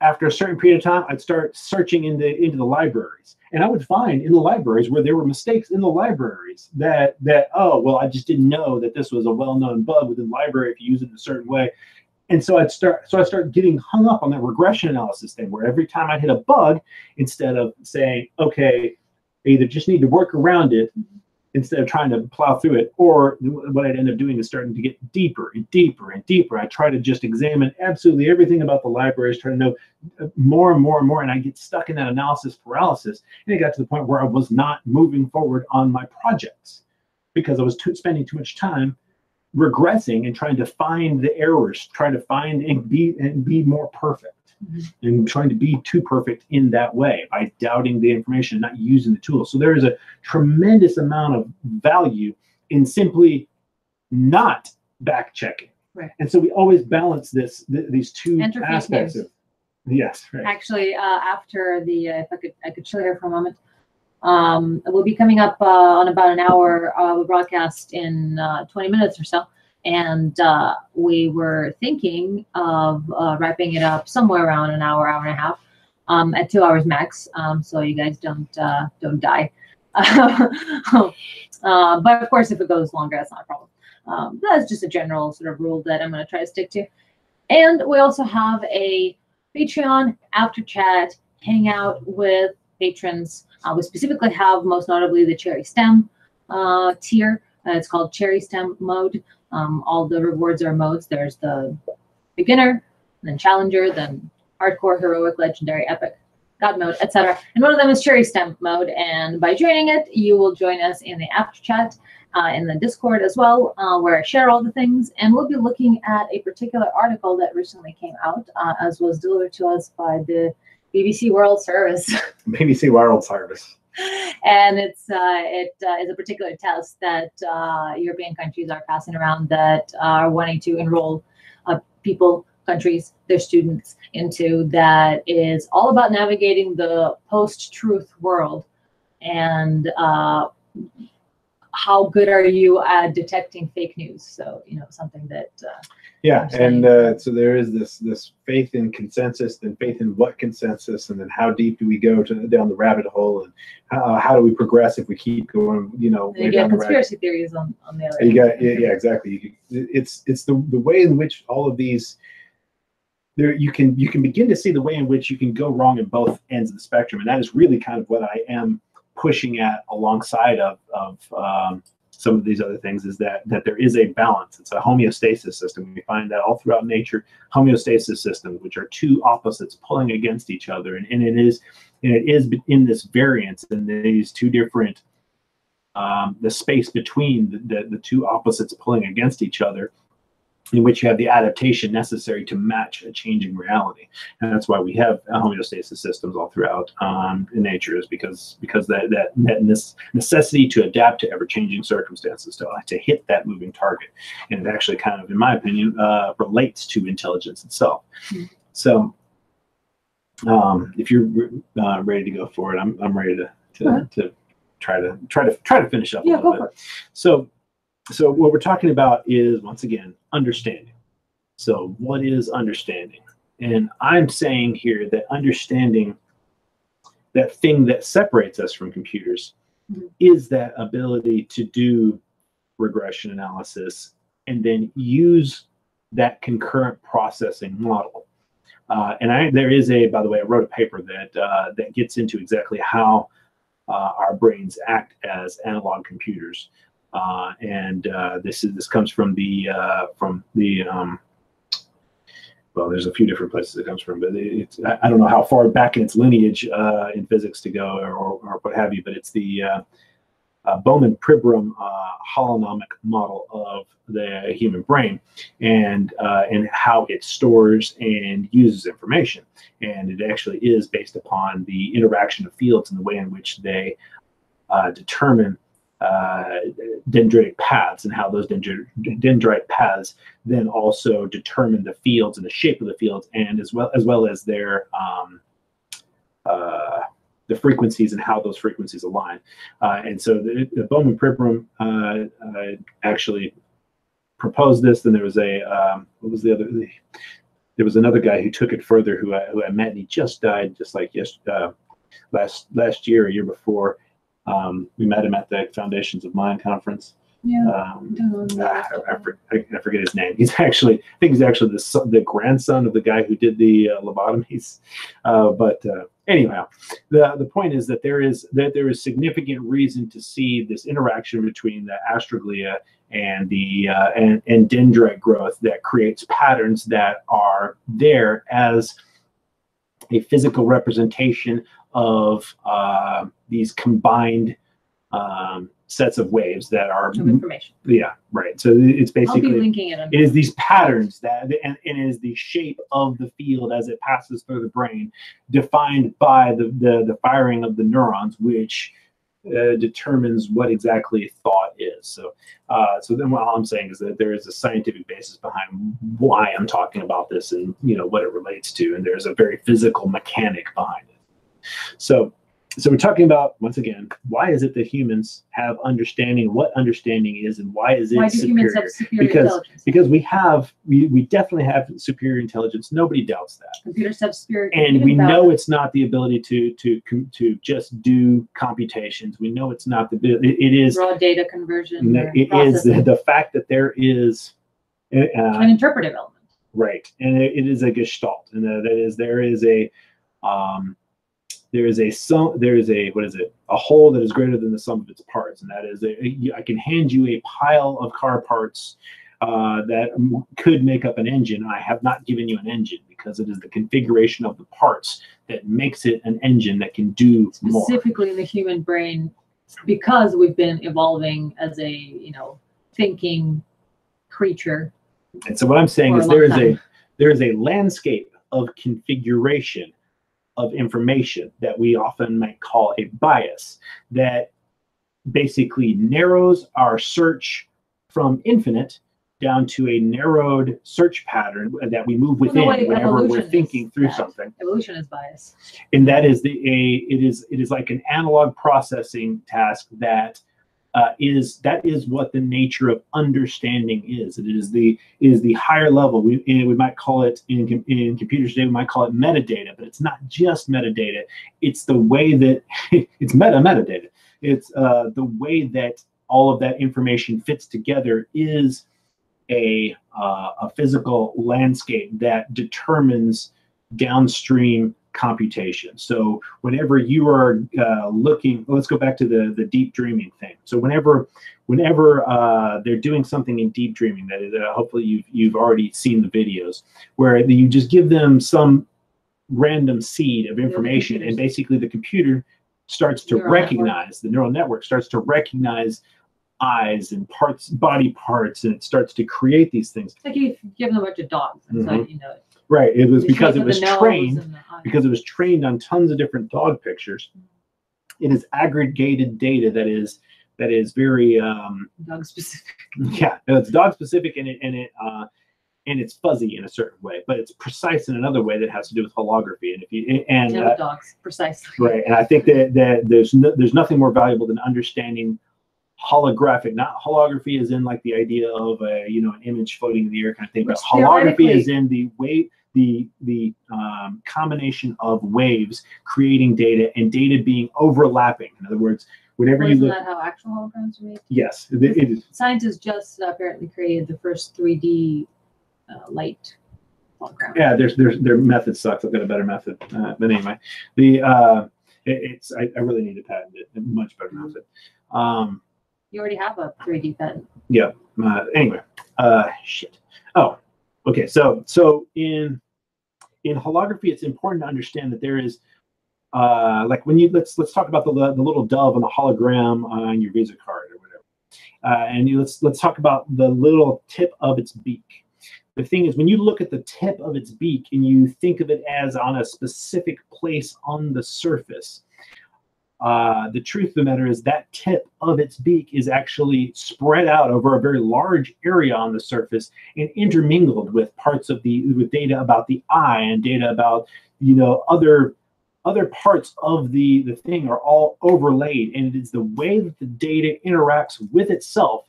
Speaker 2: after a certain period of time, I'd start searching into the libraries, and I would find in the libraries where there were mistakes in the libraries that oh, well, I just didn't know that this was a well-known bug within the library if you use it in a certain way. And so I start getting hung up on that regression analysis thing, where every time I hit a bug, instead of saying, okay, I either just need to work around it instead of trying to plow through it, or what I'd end up doing is starting to get deeper and deeper and deeper. I try to just examine absolutely everything about the libraries, try to know more and more and more, and I get stuck in that analysis paralysis. And it got to the point where I was not moving forward on my projects because I was spending too much time regressing and trying to find the errors, trying to find and be more perfect, and trying to be too perfect in that way by doubting the information, not using the tools. So there is a tremendous amount of value in simply not back checking.
Speaker 1: Right.
Speaker 2: And so we always balance these two aspects of, yes. Right.
Speaker 1: Actually, after the if I could chill here for a moment. We'll be coming up on about an hour broadcast in 20 minutes or so. And we were thinking of wrapping it up somewhere around an hour, hour and a half, at 2 hours max, so you guys don't die. But of course, if it goes longer, that's not a problem. That's just a general sort of rule that I'm going to try to stick to. And we also have a Patreon after chat hangout with patrons. We specifically have, most notably, the CherrySTEM tier. It's called CherrySTEM mode. All the rewards are modes. There's the beginner, then challenger, then hardcore, heroic, legendary, epic, god mode, etc. And one of them is CherrySTEM mode. And by joining it, you will join us in the after chat, in the Discord as well, where I share all the things. And we'll be looking at a particular article that recently came out, as was delivered to us by the BBC World Service.
Speaker 2: BBC World Service.
Speaker 1: And it is a particular test that European countries are passing around that are wanting to enroll people, countries, their students into, that is all about navigating the post-truth world. And how good are you at detecting fake news? So, something that
Speaker 2: yeah, and so there is this faith in consensus, then faith in what consensus, and then how deep do we go down the rabbit hole, and how do we progress if we keep going,
Speaker 1: way down conspiracy theories on the other
Speaker 2: end. Yeah, exactly. It's the way in which all of these, you can begin to see the way in which you can go wrong in both ends of the spectrum, and that is really kind of what I am pushing at alongside of some of these other things, is that there is a balance. It's a homeostasis system. We find that all throughout nature, homeostasis systems, which are two opposites pulling against each other, and it is in this variance, in these two different the space between the two opposites pulling against each other, in which you have the adaptation necessary to match a changing reality. And that's why we have homeostasis systems all throughout in nature, is because that necessity to adapt to ever-changing circumstances, to hit that moving target. And it actually kind of, in my opinion, relates to intelligence itself. Mm-hmm. So if you're ready to go for it, I'm ready to try to finish up a little bit. For it. So what we're talking about is, once again, understanding. So what is understanding? And I'm saying here that understanding, that thing that separates us from computers, is that ability to do regression analysis and then use that concurrent processing model. There is by the way, I wrote a paper that gets into exactly how our brains act as analog computers. This comes from the well, there's a few different places it comes from, but I don't know how far back in its lineage in physics to go or what have you, but it's the Bowman-Pribram holonomic model of the human brain and how it stores and uses information. And it actually is based upon the interaction of fields and the way in which they determine dendritic paths, and how those dendritic paths then also determine the fields and the shape of the fields, and as well as their the frequencies and how those frequencies align. And so the Bowman-Pribram actually proposed this. Then there was what was the other? There was another guy who took it further, who I met, and he just died just like last year or year before. We met him at the Foundations of Mind conference.
Speaker 1: Yeah.
Speaker 2: I forget his name. I think he's actually the grandson of the guy who did the lobotomies. Anyhow, the point is that there is significant reason to see this interaction between the astroglia and the and dendrite growth that creates patterns that are there as a physical representation of these combined sets of waves that are
Speaker 1: information.
Speaker 2: Yeah, right. So it's basically,
Speaker 1: I'll be linking it
Speaker 2: is these patterns and it is the shape of the field as it passes through the brain, defined by the firing of the neurons, which determines what exactly thought is. So then what I'm saying is that there is a scientific basis behind why I'm talking about this and what it relates to, and there's a very physical mechanic behind it. So we're talking about, once again, why is it that humans have understanding, what understanding is, and why is it
Speaker 1: why do
Speaker 2: superior?
Speaker 1: Humans have superior intelligence?
Speaker 2: Because we definitely have superior intelligence. Nobody doubts that.
Speaker 1: Computers have superior,
Speaker 2: and we know it's not the ability to just do computations. We know it's not it is
Speaker 1: raw data conversion.
Speaker 2: It is the fact that there is
Speaker 1: an interpretive element,
Speaker 2: right? And it is a gestalt, and there is a whole that is greater than the sum of its parts, and that is I can hand you a pile of car parts that could make up an engine. I have not given you an engine, because it is the configuration of the parts that makes it an engine that can do more.
Speaker 1: Specifically in the human brain, because we've been evolving as a thinking creature.
Speaker 2: And so what I'm saying is there is a landscape of configuration of information that we often might call a bias, that basically narrows our search from infinite down to a narrowed search pattern that we move within whenever we're thinking through something.
Speaker 1: Evolution is bias,
Speaker 2: and that is it is like an analog processing task that is what the nature of understanding is. It is the higher level. We might call it in computers today, we might call it metadata, but it's not just metadata. It's the way that it's metadata. It's the way that all of that information fits together is a physical landscape that determines downstream computation. So whenever you are looking, let's go back to the deep dreaming thing. So whenever they're doing something in deep dreaming, that is, hopefully you've already seen the videos, where you just give them some random seed of information, and basically the computer starts to recognize, the neural network starts to recognize eyes and body parts, and it starts to create these things.
Speaker 1: It's like you give them a bunch of dogs, and so
Speaker 2: right. It was because it was trained on tons of different dog pictures. It is aggregated data that is very
Speaker 1: dog specific.
Speaker 2: Yeah, it's dog specific, and it's fuzzy in a certain way, but it's precise in another way that has to do with holography. And
Speaker 1: dogs precisely.
Speaker 2: Right, and I think that there's nothing more valuable than understanding holographic, not holography as in like the idea of an image floating in the air kind of thing, but holography is in the way the combination of waves creating data and data being overlapping. In other words, whenever you look,
Speaker 1: isn't that how actual holograms are made?
Speaker 2: Yes, it is.
Speaker 1: Scientists just apparently created the first 3D light hologram.
Speaker 2: Yeah, their method sucks. I've got a better method, but anyway, I really need to patent it. A much better method.
Speaker 1: You already have a 3D pen.
Speaker 2: Yeah. Anyway, shit. Oh, okay. So in holography, it's important to understand that there is like when you let's talk about the little dove on the hologram on your Visa card or whatever, and let's talk about the little tip of its beak. The thing is, when you look at the tip of its beak and you think of it as on a specific place on the surface, the truth of the matter is that tip of its beak is actually spread out over a very large area on the surface and intermingled with parts of with data about the eye and data about, you know, other parts of the thing are all overlaid, and it is the way that the data interacts with itself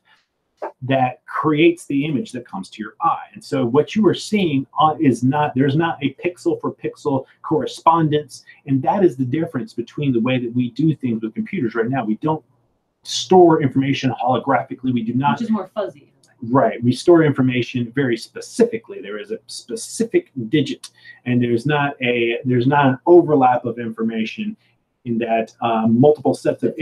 Speaker 2: that creates the image that comes to your eye. And so what you are seeing is there's not a pixel for pixel correspondence, and that is the difference between the way that we do things with computers right now. We don't store information holographically. We do not.
Speaker 1: Which is more fuzzy.
Speaker 2: Right. We store information very specifically. There is a specific digit, and there's not an overlap of information in that multiple sets of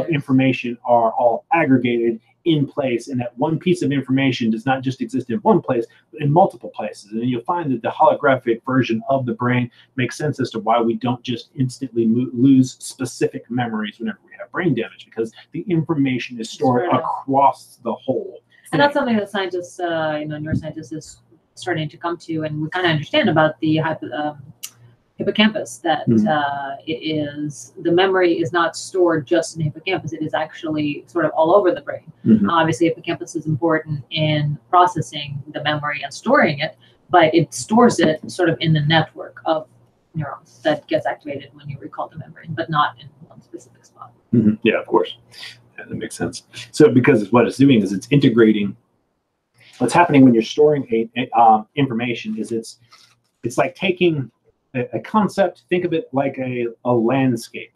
Speaker 2: information are all aggregated in place, and that one piece of information does not just exist in one place, but in multiple places. And you'll find that the holographic version of the brain makes sense as to why we don't just instantly lose specific memories whenever we have brain damage, because the information is stored across the whole.
Speaker 1: And that's something that scientists, neuroscientists is starting to come to, and we kind of understand about the hippocampus, that the memory is not stored just in hippocampus. It is actually sort of all over the brain. Obviously, hippocampus is important in processing the memory and storing it, but it stores it sort of in the network of neurons that gets activated when you recall the memory, but not in one specific spot.
Speaker 2: Yeah, of course. Yeah, that makes sense. So because what it's doing is it's integrating. What's happening when you're storing information is it's like taking a concept, think of it like a landscape,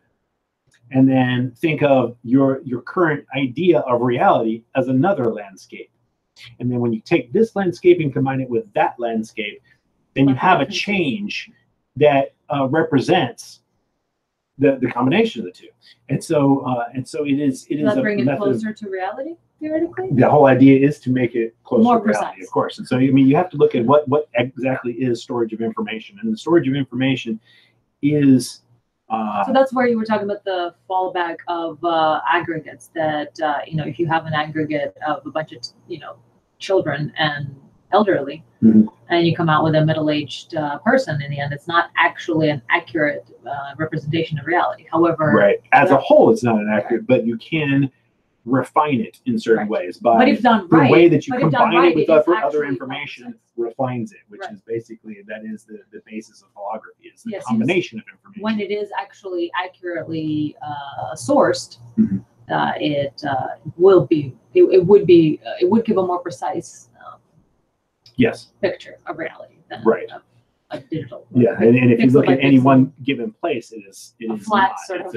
Speaker 2: and then think of your current idea of reality as another landscape. And then when you take this landscape and combine it with that landscape, then you have a change that represents the combination of the two. And so it is
Speaker 1: Does that bring it closer to reality, theoretically?
Speaker 2: The whole idea is to make it closer
Speaker 1: more
Speaker 2: to reality,
Speaker 1: precise.
Speaker 2: of course. And so, I mean, you have to look at what exactly is storage of information. And the storage of information is...
Speaker 1: so that's where you were talking about the fallback of aggregates, that, if you have an aggregate of a bunch of, children and elderly, and you come out with a middle-aged person, in the end, it's not actually an accurate representation of reality. However,
Speaker 2: right, as a whole, it's not an accurate, but you can refine it in certain ways by
Speaker 1: but if done
Speaker 2: the way that you
Speaker 1: but
Speaker 2: combine it with other
Speaker 1: actually
Speaker 2: information refines it, which is basically that is the basis of holography, is the
Speaker 1: Yes,
Speaker 2: combination of information.
Speaker 1: When it is actually accurately sourced, it would give a more precise picture of reality than a digital.
Speaker 2: Yeah, and if you look at any one given place, it is
Speaker 1: flat
Speaker 2: not.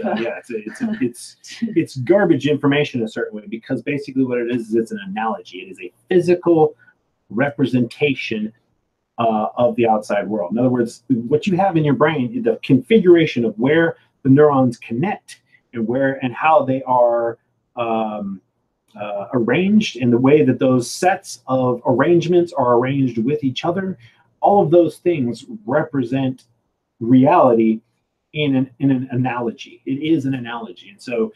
Speaker 2: It's garbage information in a certain way, because basically what it is it's an analogy. It is a physical representation of the outside world. In other words, what you have in your brain, the configuration of where the neurons connect and how they are arranged, and the way that those sets of arrangements are arranged with each other, all of those things represent reality in an analogy. It is an analogy. And so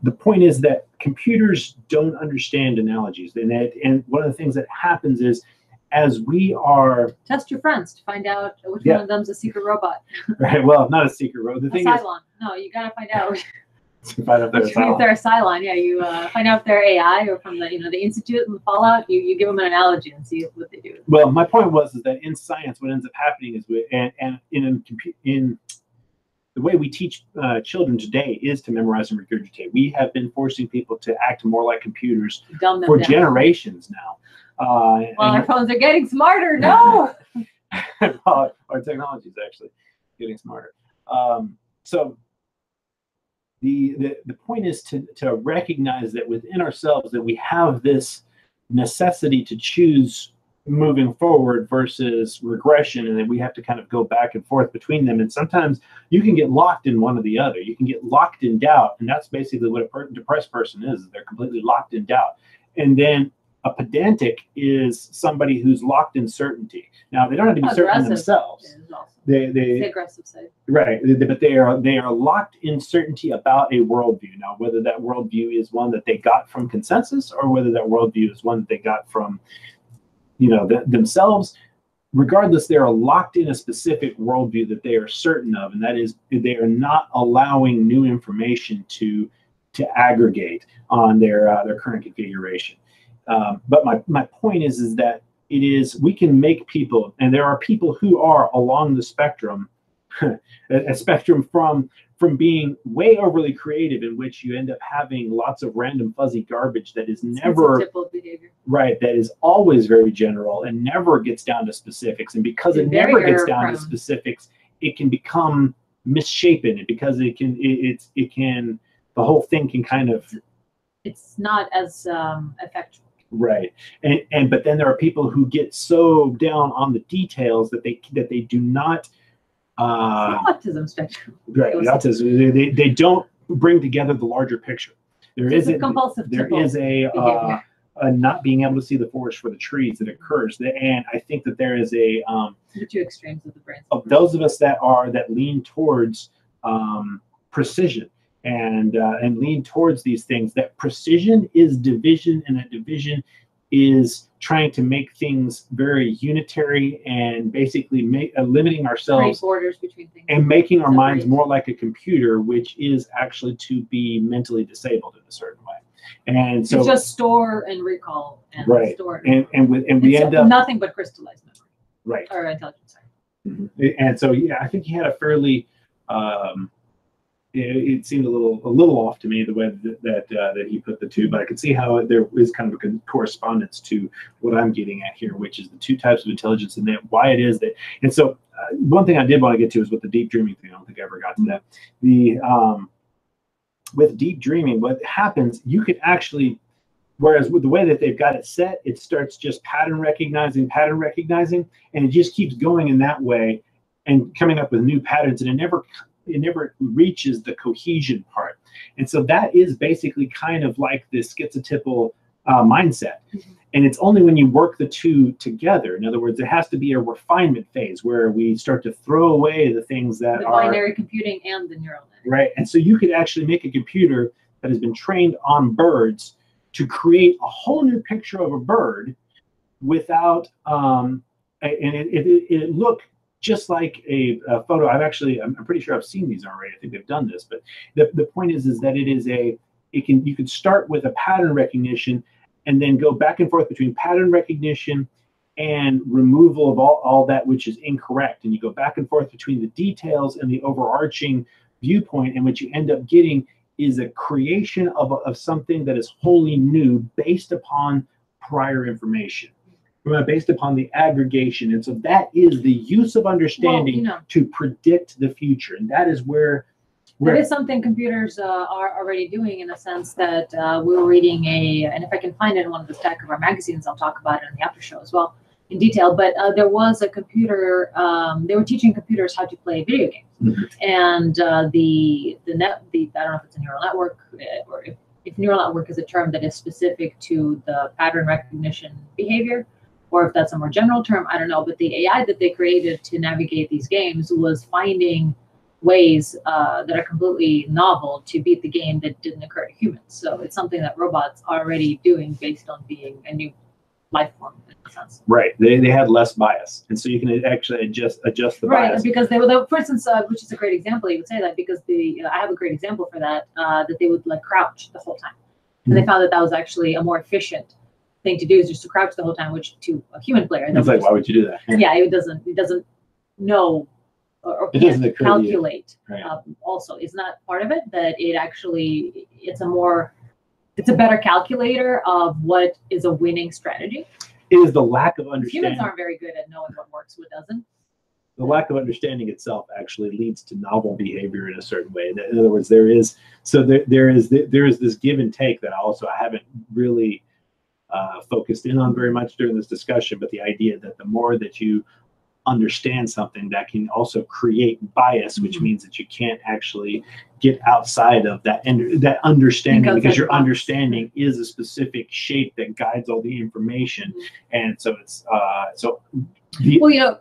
Speaker 2: the point is that computers don't understand analogies. And one of the things that happens is, as we are...
Speaker 1: Test your friends to find out which one of them's a secret robot.
Speaker 2: Right, well, not a secret robot. The thing is...
Speaker 1: No, you got to find out.
Speaker 2: Find out if
Speaker 1: they're a Cylon. Yeah, you find out if they're AI or from the Institute and the Fallout. You give them an analogy and see what they do.
Speaker 2: Well, my point was that in science, what ends up happening is in the way we teach children today is to memorize and regurgitate. We have been forcing people to act more like computers for generations now.
Speaker 1: Well, our phones are getting smarter. No.
Speaker 2: Our technology is actually getting smarter. So the point is to recognize that within ourselves that we have this necessity to choose
Speaker 3: moving forward versus regression, and then we have to kind of go back and forth between them. And sometimes you can get locked in one or the other. You can get locked in doubt, and that's basically what a depressed person is. They're completely locked in doubt. And then a pedantic is somebody who's locked in certainty. Now, they don't have to be certain themselves. The
Speaker 1: aggressive side.
Speaker 3: Right, but they are locked in certainty about a worldview. Now, whether that worldview is one that they got from consensus or whether that worldview is one that they got from, themselves, regardless, they are locked in a specific worldview that they are certain of, and that is they are not allowing new information to aggregate on their current configuration. But my point is that we can make people, and there are people who are along the spectrum, a spectrum from being way overly creative, in which you end up having lots of random fuzzy garbage that is never right, that is always very general and never gets down to specifics. And because it never gets down to specifics, it can become misshapen, because it can the whole thing can kind of,
Speaker 1: it's not as effective.
Speaker 3: Right, but then there are people who get so down on the details that they do not.
Speaker 1: Autism spectrum.
Speaker 3: Right, autism. They don't bring together the larger picture. There is a not being able to see the forest for the trees that occurs, and I think that there is the
Speaker 1: two extremes of the brain.
Speaker 3: Of those of us that lean towards precision. And lean towards these things, that precision is division, and that division is trying to make things very unitary and basically limiting ourselves,
Speaker 1: borders between things,
Speaker 3: and making our minds more like a computer, which is actually to be mentally disabled in a certain way. And so
Speaker 1: you just store and recall and
Speaker 3: right,
Speaker 1: store
Speaker 3: and we end up
Speaker 1: nothing but crystallized memory,
Speaker 3: right,
Speaker 1: or intelligence.
Speaker 3: Mm-hmm. And so I think he had a fairly it seemed a little off to me, the way that he put the two, but I could see how there is kind of a correspondence to what I'm getting at here, which is the two types of intelligence, and why it is that. And so one thing I did want to get to is with the deep dreaming thing. I don't think I ever got to that. With deep dreaming, what happens, you could actually, whereas with the way that they've got it set, it starts just pattern recognizing, and it just keeps going in that way and coming up with new patterns, and it never reaches the cohesion part. And so that is basically kind of like this schizotypal mindset. Mm-hmm. And it's only when you work the two together, in other words, there has to be a refinement phase where we start to throw away the things that are
Speaker 1: binary computing and the neural net.
Speaker 3: Right. And so you could actually make a computer that has been trained on birds to create a whole new picture of a bird without and it look just like a photo. I'm pretty sure I've seen these already. I think they've done this, but the point is that you could start with a pattern recognition and then go back and forth between pattern recognition and removal of all that which is incorrect. And you go back and forth between the details and the overarching viewpoint, and what you end up getting is a creation of something that is wholly new based upon prior information. Based upon the aggregation. And so that is the use of understanding to predict the future. And that is where
Speaker 1: that is something computers are already doing, in a sense that we were reading and if I can find it in one of the stack of our magazines, I'll talk about it in the after show as well in detail. But there was a computer, they were teaching computers how to play video games. Mm-hmm. And I don't know if it's a neural network, or if neural network is a term that is specific to the pattern recognition behavior, or if that's a more general term, I don't know. But the AI that they created to navigate these games was finding ways that are completely novel to beat the game that didn't occur to humans. So it's something that robots are already doing based on being a new life form, in a sense.
Speaker 3: Right. They had less bias, and so you can actually adjust the bias.
Speaker 1: Right, because they would, for instance, which is a great example. You would say that because I have a great example for that. That they would crouch the whole time, and they found that was actually a more efficient thing to do, is just to crouch the whole time, which to a human player,
Speaker 3: it's like, why would you do that?
Speaker 1: Yeah, it doesn't know or can't calculate.
Speaker 3: Right.
Speaker 1: Also, it's not part of it, but it's a better calculator of what is a winning strategy.
Speaker 3: It is the lack of understanding.
Speaker 1: Humans aren't very good at knowing what works, what doesn't.
Speaker 3: The lack of understanding itself actually leads to novel behavior in a certain way. In other words, there is this give and take that I haven't really focused in on very much during this discussion, but the idea that the more that you understand something, that can also create bias, which means that you can't actually get outside of that understanding, because your understanding is a specific shape that guides all the information. And so it's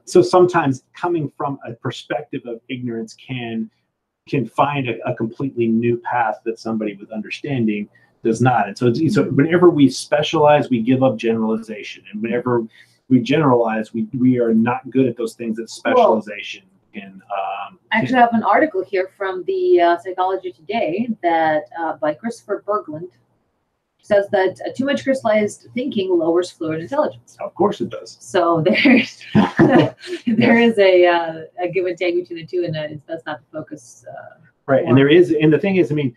Speaker 3: so sometimes coming from a perspective of ignorance can find a completely new path that somebody with understanding does not. And so whenever we specialize, we give up generalization, and whenever we generalize, we are not good at those things that specialization can.
Speaker 1: I actually have an article here from the Psychology Today that by Christopher Berglund says that too much crystallized thinking lowers fluid intelligence.
Speaker 3: Of course it does.
Speaker 1: So there's there is a give and take between the two, and it's best not to focus.
Speaker 3: Right, and the thing is, I mean,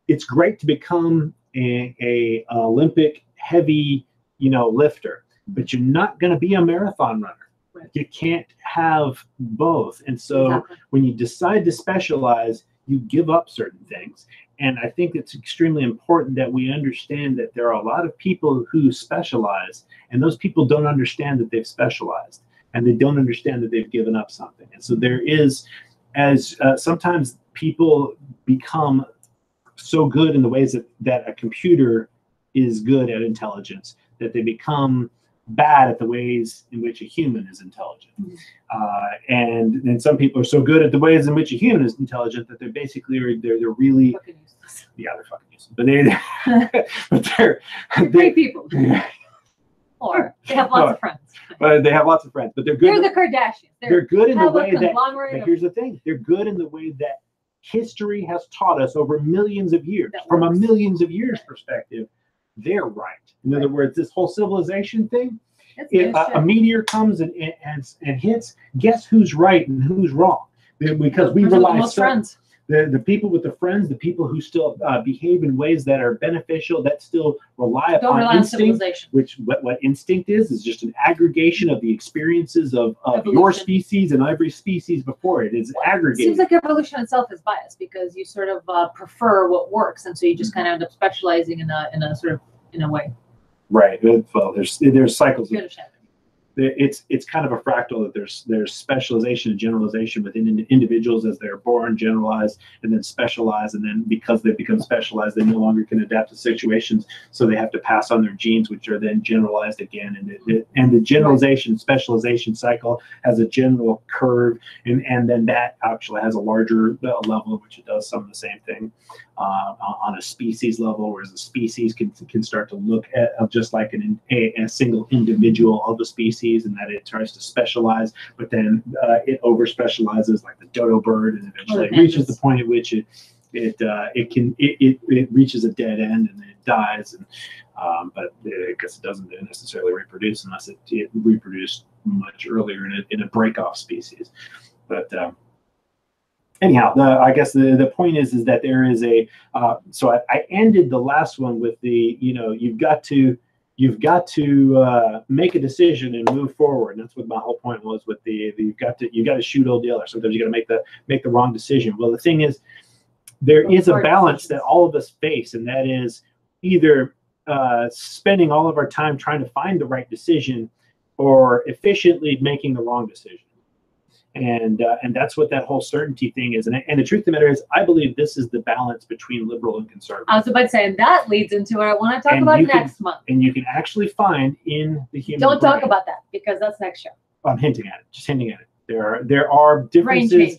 Speaker 3: it's great to become a Olympic heavy, lifter, but you're not going to be a marathon runner. Right. You can't have both. And so when you decide to specialize, you give up certain things. And I think it's extremely important that we understand that there are a lot of people who specialize, and those people don't understand that they've specialized, and they don't understand that they've given up something. And so there is, sometimes people become so good in the ways that a computer is good at intelligence, that they become bad at the ways in which a human is intelligent. And then some people are so good at the ways in which a human is intelligent that they're basically they're really fucking useless. Yeah, they're fucking useless. But they're
Speaker 1: great people. Or they have lots of friends.
Speaker 3: But they have lots of friends. But they're good.
Speaker 1: They're the Kardashians.
Speaker 3: They're good in the way that. But here's the thing: they're good in the way that history has taught us over millions of years. From a millions of years perspective, they're right. In other words, this whole civilization thing, if a meteor comes and hits, guess who's right and who's wrong? Because we rely so the people with the friends, the people who still behave in ways that are beneficial, that still rely upon instinct, which what instinct is just an aggregation of the experiences of your species and every species before it. It's aggregated.
Speaker 1: It seems like evolution itself is biased, because you sort of prefer what works, and so you just kind of end up specializing in a way.
Speaker 3: Right. Well, there's cycles. It's kind of a fractal that there's specialization and generalization within individuals as they're born, generalized, and then specialized, and then because they become specialized, they no longer can adapt to situations, so they have to pass on their genes, which are then generalized again, and the generalization specialization cycle has a general curve, and then that actually has a larger level in which it does some of the same thing on a species level, whereas a species can start to look at just like a single individual of a species, and that it tries to specialize, but then it over specializes, like the dodo bird, and eventually it reaches the point at which it reaches a dead end and then it dies, and but I guess it doesn't necessarily reproduce unless it reproduced much earlier in a break-off species. But anyhow, I guess the point is that there is a so I ended the last one with the you've got to make a decision and move forward. And that's what my whole point was with you've got to shoot old dealer. Sometimes you got to make the wrong decision. Well, the thing is, there is a balance that all of us face, and that is either spending all of our time trying to find the right decision, or efficiently making the wrong decision. And that's what that whole certainty thing is. And the truth of the matter is, I believe this is the balance between liberal and conservative.
Speaker 1: I was about to say, and that leads into what I want to talk about next month.
Speaker 3: And you can actually find in the human
Speaker 1: brain. Don't talk
Speaker 3: brain,
Speaker 1: about that, because that's next show.
Speaker 3: I'm hinting at it, just hinting at it. There are differences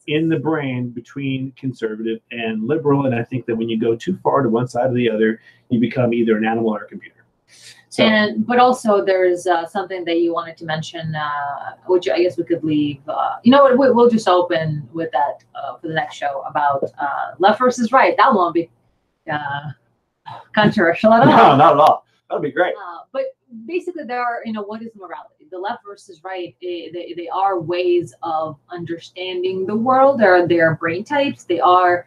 Speaker 3: in the brain between conservative and liberal, and I think that when you go too far to one side or the other, you become either an animal or a computer. So,
Speaker 1: but also there's something that you wanted to mention, which I guess we could leave. You know what? We'll just open with that for the next show about left versus right. That won't be controversial at all.
Speaker 3: No, not at all. That'll be great.
Speaker 1: But basically, there are, what is morality? The left versus right, they are ways of understanding the world. They are brain types. They are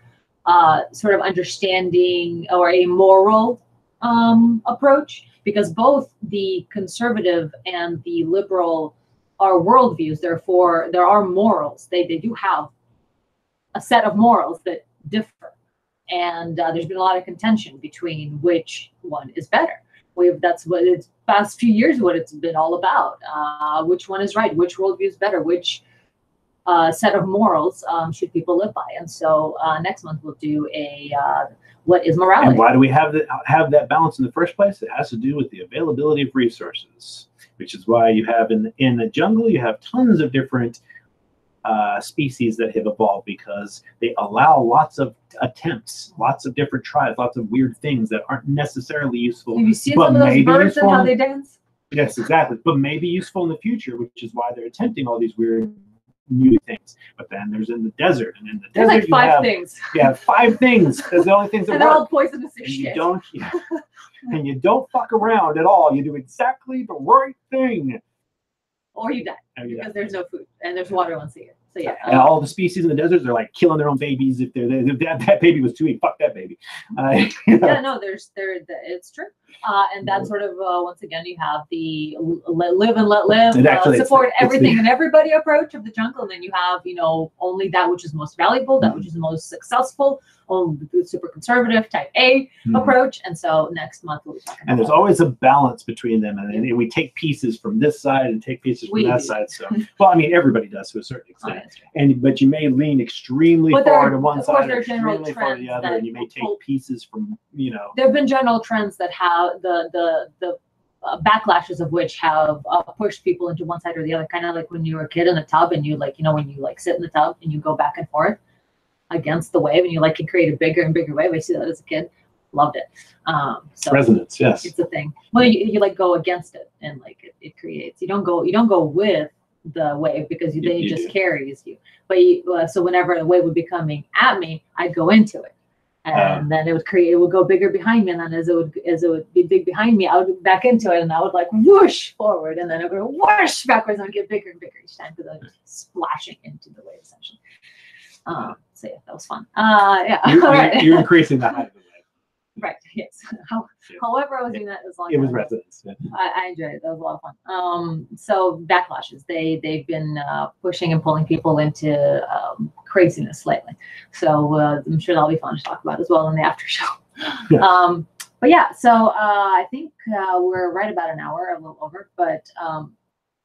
Speaker 1: sort of understanding, or a moral approach, because both the conservative and the liberal are worldviews. Therefore, there are morals. They do have a set of morals that differ. And there's been a lot of contention between which one is better. That's what it's past few years what it's been all about. Which one is right? Which worldview is better? Which set of morals should people live by? And so next month we'll do a what is morality?
Speaker 3: And why do we have that balance in the first place? It has to do with the availability of resources, which is why you have in the jungle you have tons of different species that have evolved, because they allow lots of attempts, lots of different tries, lots of weird things that aren't necessarily useful.
Speaker 1: Have you seen some of those birds and how they dance?
Speaker 3: Yes, exactly. But maybe useful in the future, which is why they're attempting all these weird new things. But then there's in the desert, and in the
Speaker 1: There's
Speaker 3: desert
Speaker 1: like 5 things.
Speaker 3: Yeah, 5 things. That's the only things that
Speaker 1: and they're
Speaker 3: work.
Speaker 1: all poisonous as
Speaker 3: And you
Speaker 1: shit.
Speaker 3: don't, and you don't fuck around at all. You do exactly the right thing.
Speaker 1: Or you die because there's no food and there's water once a year. So yeah.
Speaker 3: And all the species in the deserts are like killing their own babies if that baby was too weak. Fuck that baby.
Speaker 1: Yeah, no, it's true. And that's sort of once again you have the live and let live, support everything and everybody approach of the jungle, and then you have only that which is most valuable, that which is most successful, the super conservative type A approach. And so next month we'll be talking.
Speaker 3: And there's always a balance between them, and we take pieces from this side and take pieces from that side. So, well, I mean, everybody does to a certain extent. But you may lean extremlandly far to one side or extremely far to the other, and you may take pieces from
Speaker 1: There have been general trends that have the backlashes of which have pushed people into one side or the other. Kind of like when you were a kid in a tub, and you when you sit in the tub and you go back and forth against the wave, and you can create a bigger and bigger wave. I see that as a kid. Loved it. So
Speaker 3: resonance, yes,
Speaker 1: it's a thing. Well, you go against it, and it creates. You don't go with the wave, because then it just carries you. But so whenever the wave would be coming at me, I'd go into it, and then it would go bigger behind me, and then as it would be big behind me, I would back into it, and I would whoosh forward, and then it would whoosh backwards, and it would get bigger and bigger each time, because I was splashing into the wave essentially. So yeah, that was fun. Yeah,
Speaker 3: you're increasing the height of the wave.
Speaker 1: Right. Yes. However, I was doing that as long as
Speaker 3: it was resonance. Yeah.
Speaker 1: I enjoyed it. That was a lot of fun. So backlashes, they've been pushing and pulling people into craziness lately. So I'm sure that'll be fun to talk about as well in the after show. Yeah. But yeah, so I think we're right about an hour, a little over. But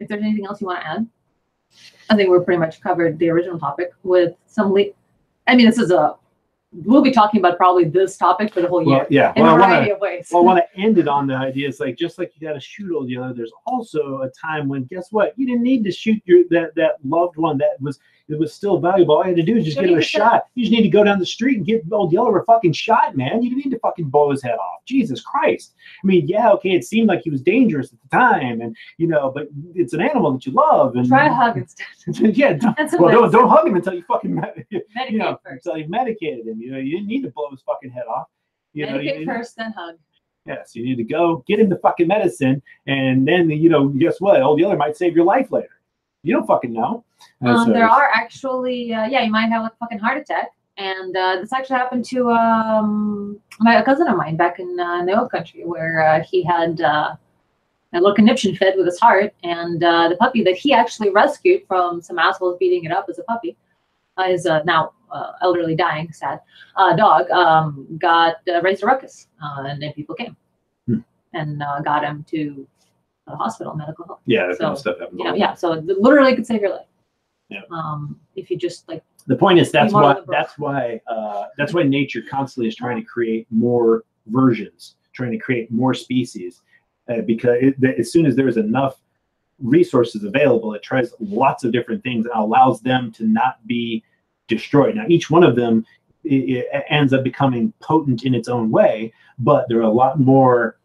Speaker 1: if there's anything else you want to add, I think we're pretty much covered the original topic with some. This is we'll be talking about probably this topic for the whole year. In a variety of ways.
Speaker 3: Well, I want to end it on the idea. It's just like you got to shoot all the other. There's also a time when, guess what? You didn't need to shoot that loved one that was still valuable. All you had to do is just get him a shot. You just need to go down the street and get old Yeller a fucking shot, man. You didn't need to fucking blow his head off. Jesus Christ. I mean, yeah, okay, it seemed like he was dangerous at the time, and but it's an animal that you love. And
Speaker 1: try a hug instead.
Speaker 3: Yeah, don't hug him until you fucking
Speaker 1: medicate first.
Speaker 3: Until you've medicated him. You didn't need to blow his fucking head off.
Speaker 1: Medicate first, then hug.
Speaker 3: Yes, you need to go get him the fucking medicine, and then guess what? Old Yeller might save your life later. You don't fucking know.
Speaker 1: There are actually, you might have a fucking heart attack. And this actually happened to a cousin of mine back in the old country, where he had a little conniption fit with his heart. And the puppy that he actually rescued from some assholes beating it up as a puppy, his now elderly dying, sad dog, raised a ruckus. And then people came and got him to the hospital, medical help.
Speaker 3: Yeah, that kind of stuff happens.
Speaker 1: So it literally could save your life.
Speaker 3: Yeah.
Speaker 1: If you just
Speaker 3: the point is that's why nature constantly is trying to create more versions, trying to create more species, because as soon as there's enough resources available, it tries lots of different things and allows them to not be destroyed. Now, each one of them it ends up becoming potent in its own way, but there's a lot more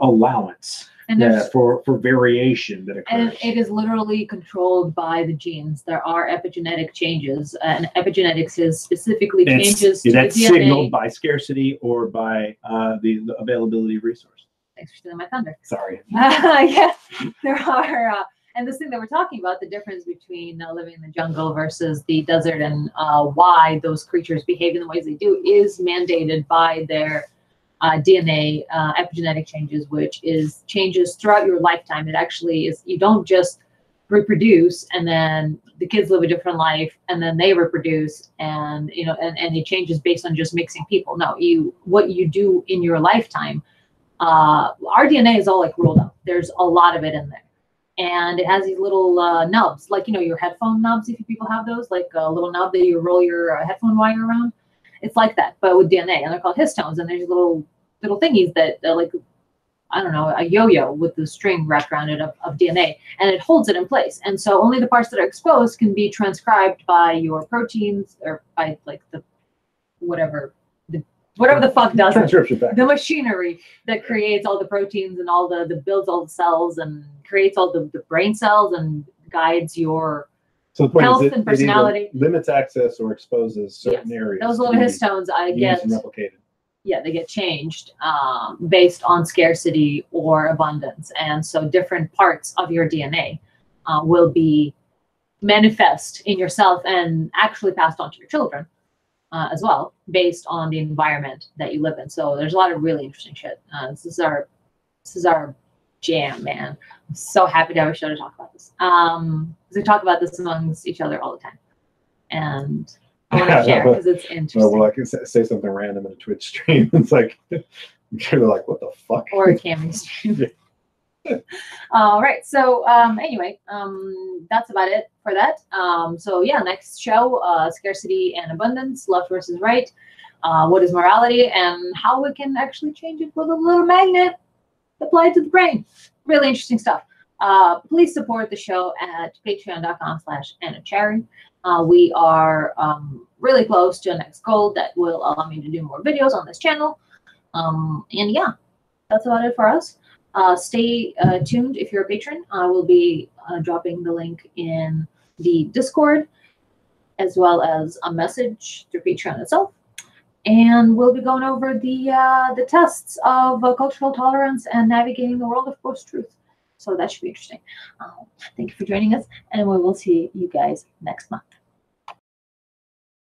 Speaker 3: allowance. And for variation that occurs.
Speaker 1: And it is literally controlled by the genes. There are epigenetic changes, and epigenetics is specifically changes to the DNA. That's
Speaker 3: signaled by scarcity or by the availability of resource.
Speaker 1: Thanks for stealing my thunder.
Speaker 3: Sorry.
Speaker 1: Yeah, there are, and this thing that we're talking about, the difference between living in the jungle versus the desert, and why those creatures behave in the ways they do, is mandated by their DNA epigenetic changes, which is changes throughout your lifetime. It actually is, you don't just reproduce and then the kids live a different life and then they reproduce and and it changes based on just mixing people. No, what you do in your lifetime Our DNA is all like rolled up. There's a lot of it in there. And it has these little nubs, like, you know, your headphone nubs, if you people have those, like a little nub that you roll your headphone wire around. It's like that, but with DNA. And they're called histones. And there's little thingies that like, I don't know, a yo-yo with the string wrapped around it of DNA. And it holds it in place. And so only the parts that are exposed can be transcribed by your proteins, or by like the whatever the fuck does it. The machinery that creates all the proteins and all the builds all the cells and creates all the brain cells and guides your health and personality.
Speaker 2: It limits access or exposes certain areas.
Speaker 1: Those little histones
Speaker 2: replicated.
Speaker 1: Yeah, they get changed based on scarcity or abundance. And so different parts of your DNA will be manifest in yourself and actually passed on to your children. As well, based on the environment that you live in. So there's a lot of really interesting shit. This is our jam, man. I'm so happy to have a show to talk about this. Because we talk about this amongst each other all the time, and I want to share because it's interesting.
Speaker 2: Well, I can say something random in a Twitch stream. It's like you're like, what the fuck?
Speaker 1: Or a Cammy stream. All right. So anyway, that's about it for that. So yeah, next show, scarcity and abundance, left versus right. What is morality and how we can actually change it with a little magnet applied to the brain. Really interesting stuff. Please support the show at patreon.com/AnnaCherry. We are really close to a next goal that will allow me to do more videos on this channel. And yeah, that's about it for us. Stay tuned if you're a patron. I will be dropping the link in the Discord, as well as a message through Patreon itself. And we'll be going over the tests of cultural tolerance and navigating the world of post-truth. So that should be interesting. Thank you for joining us, and we will see you guys next month.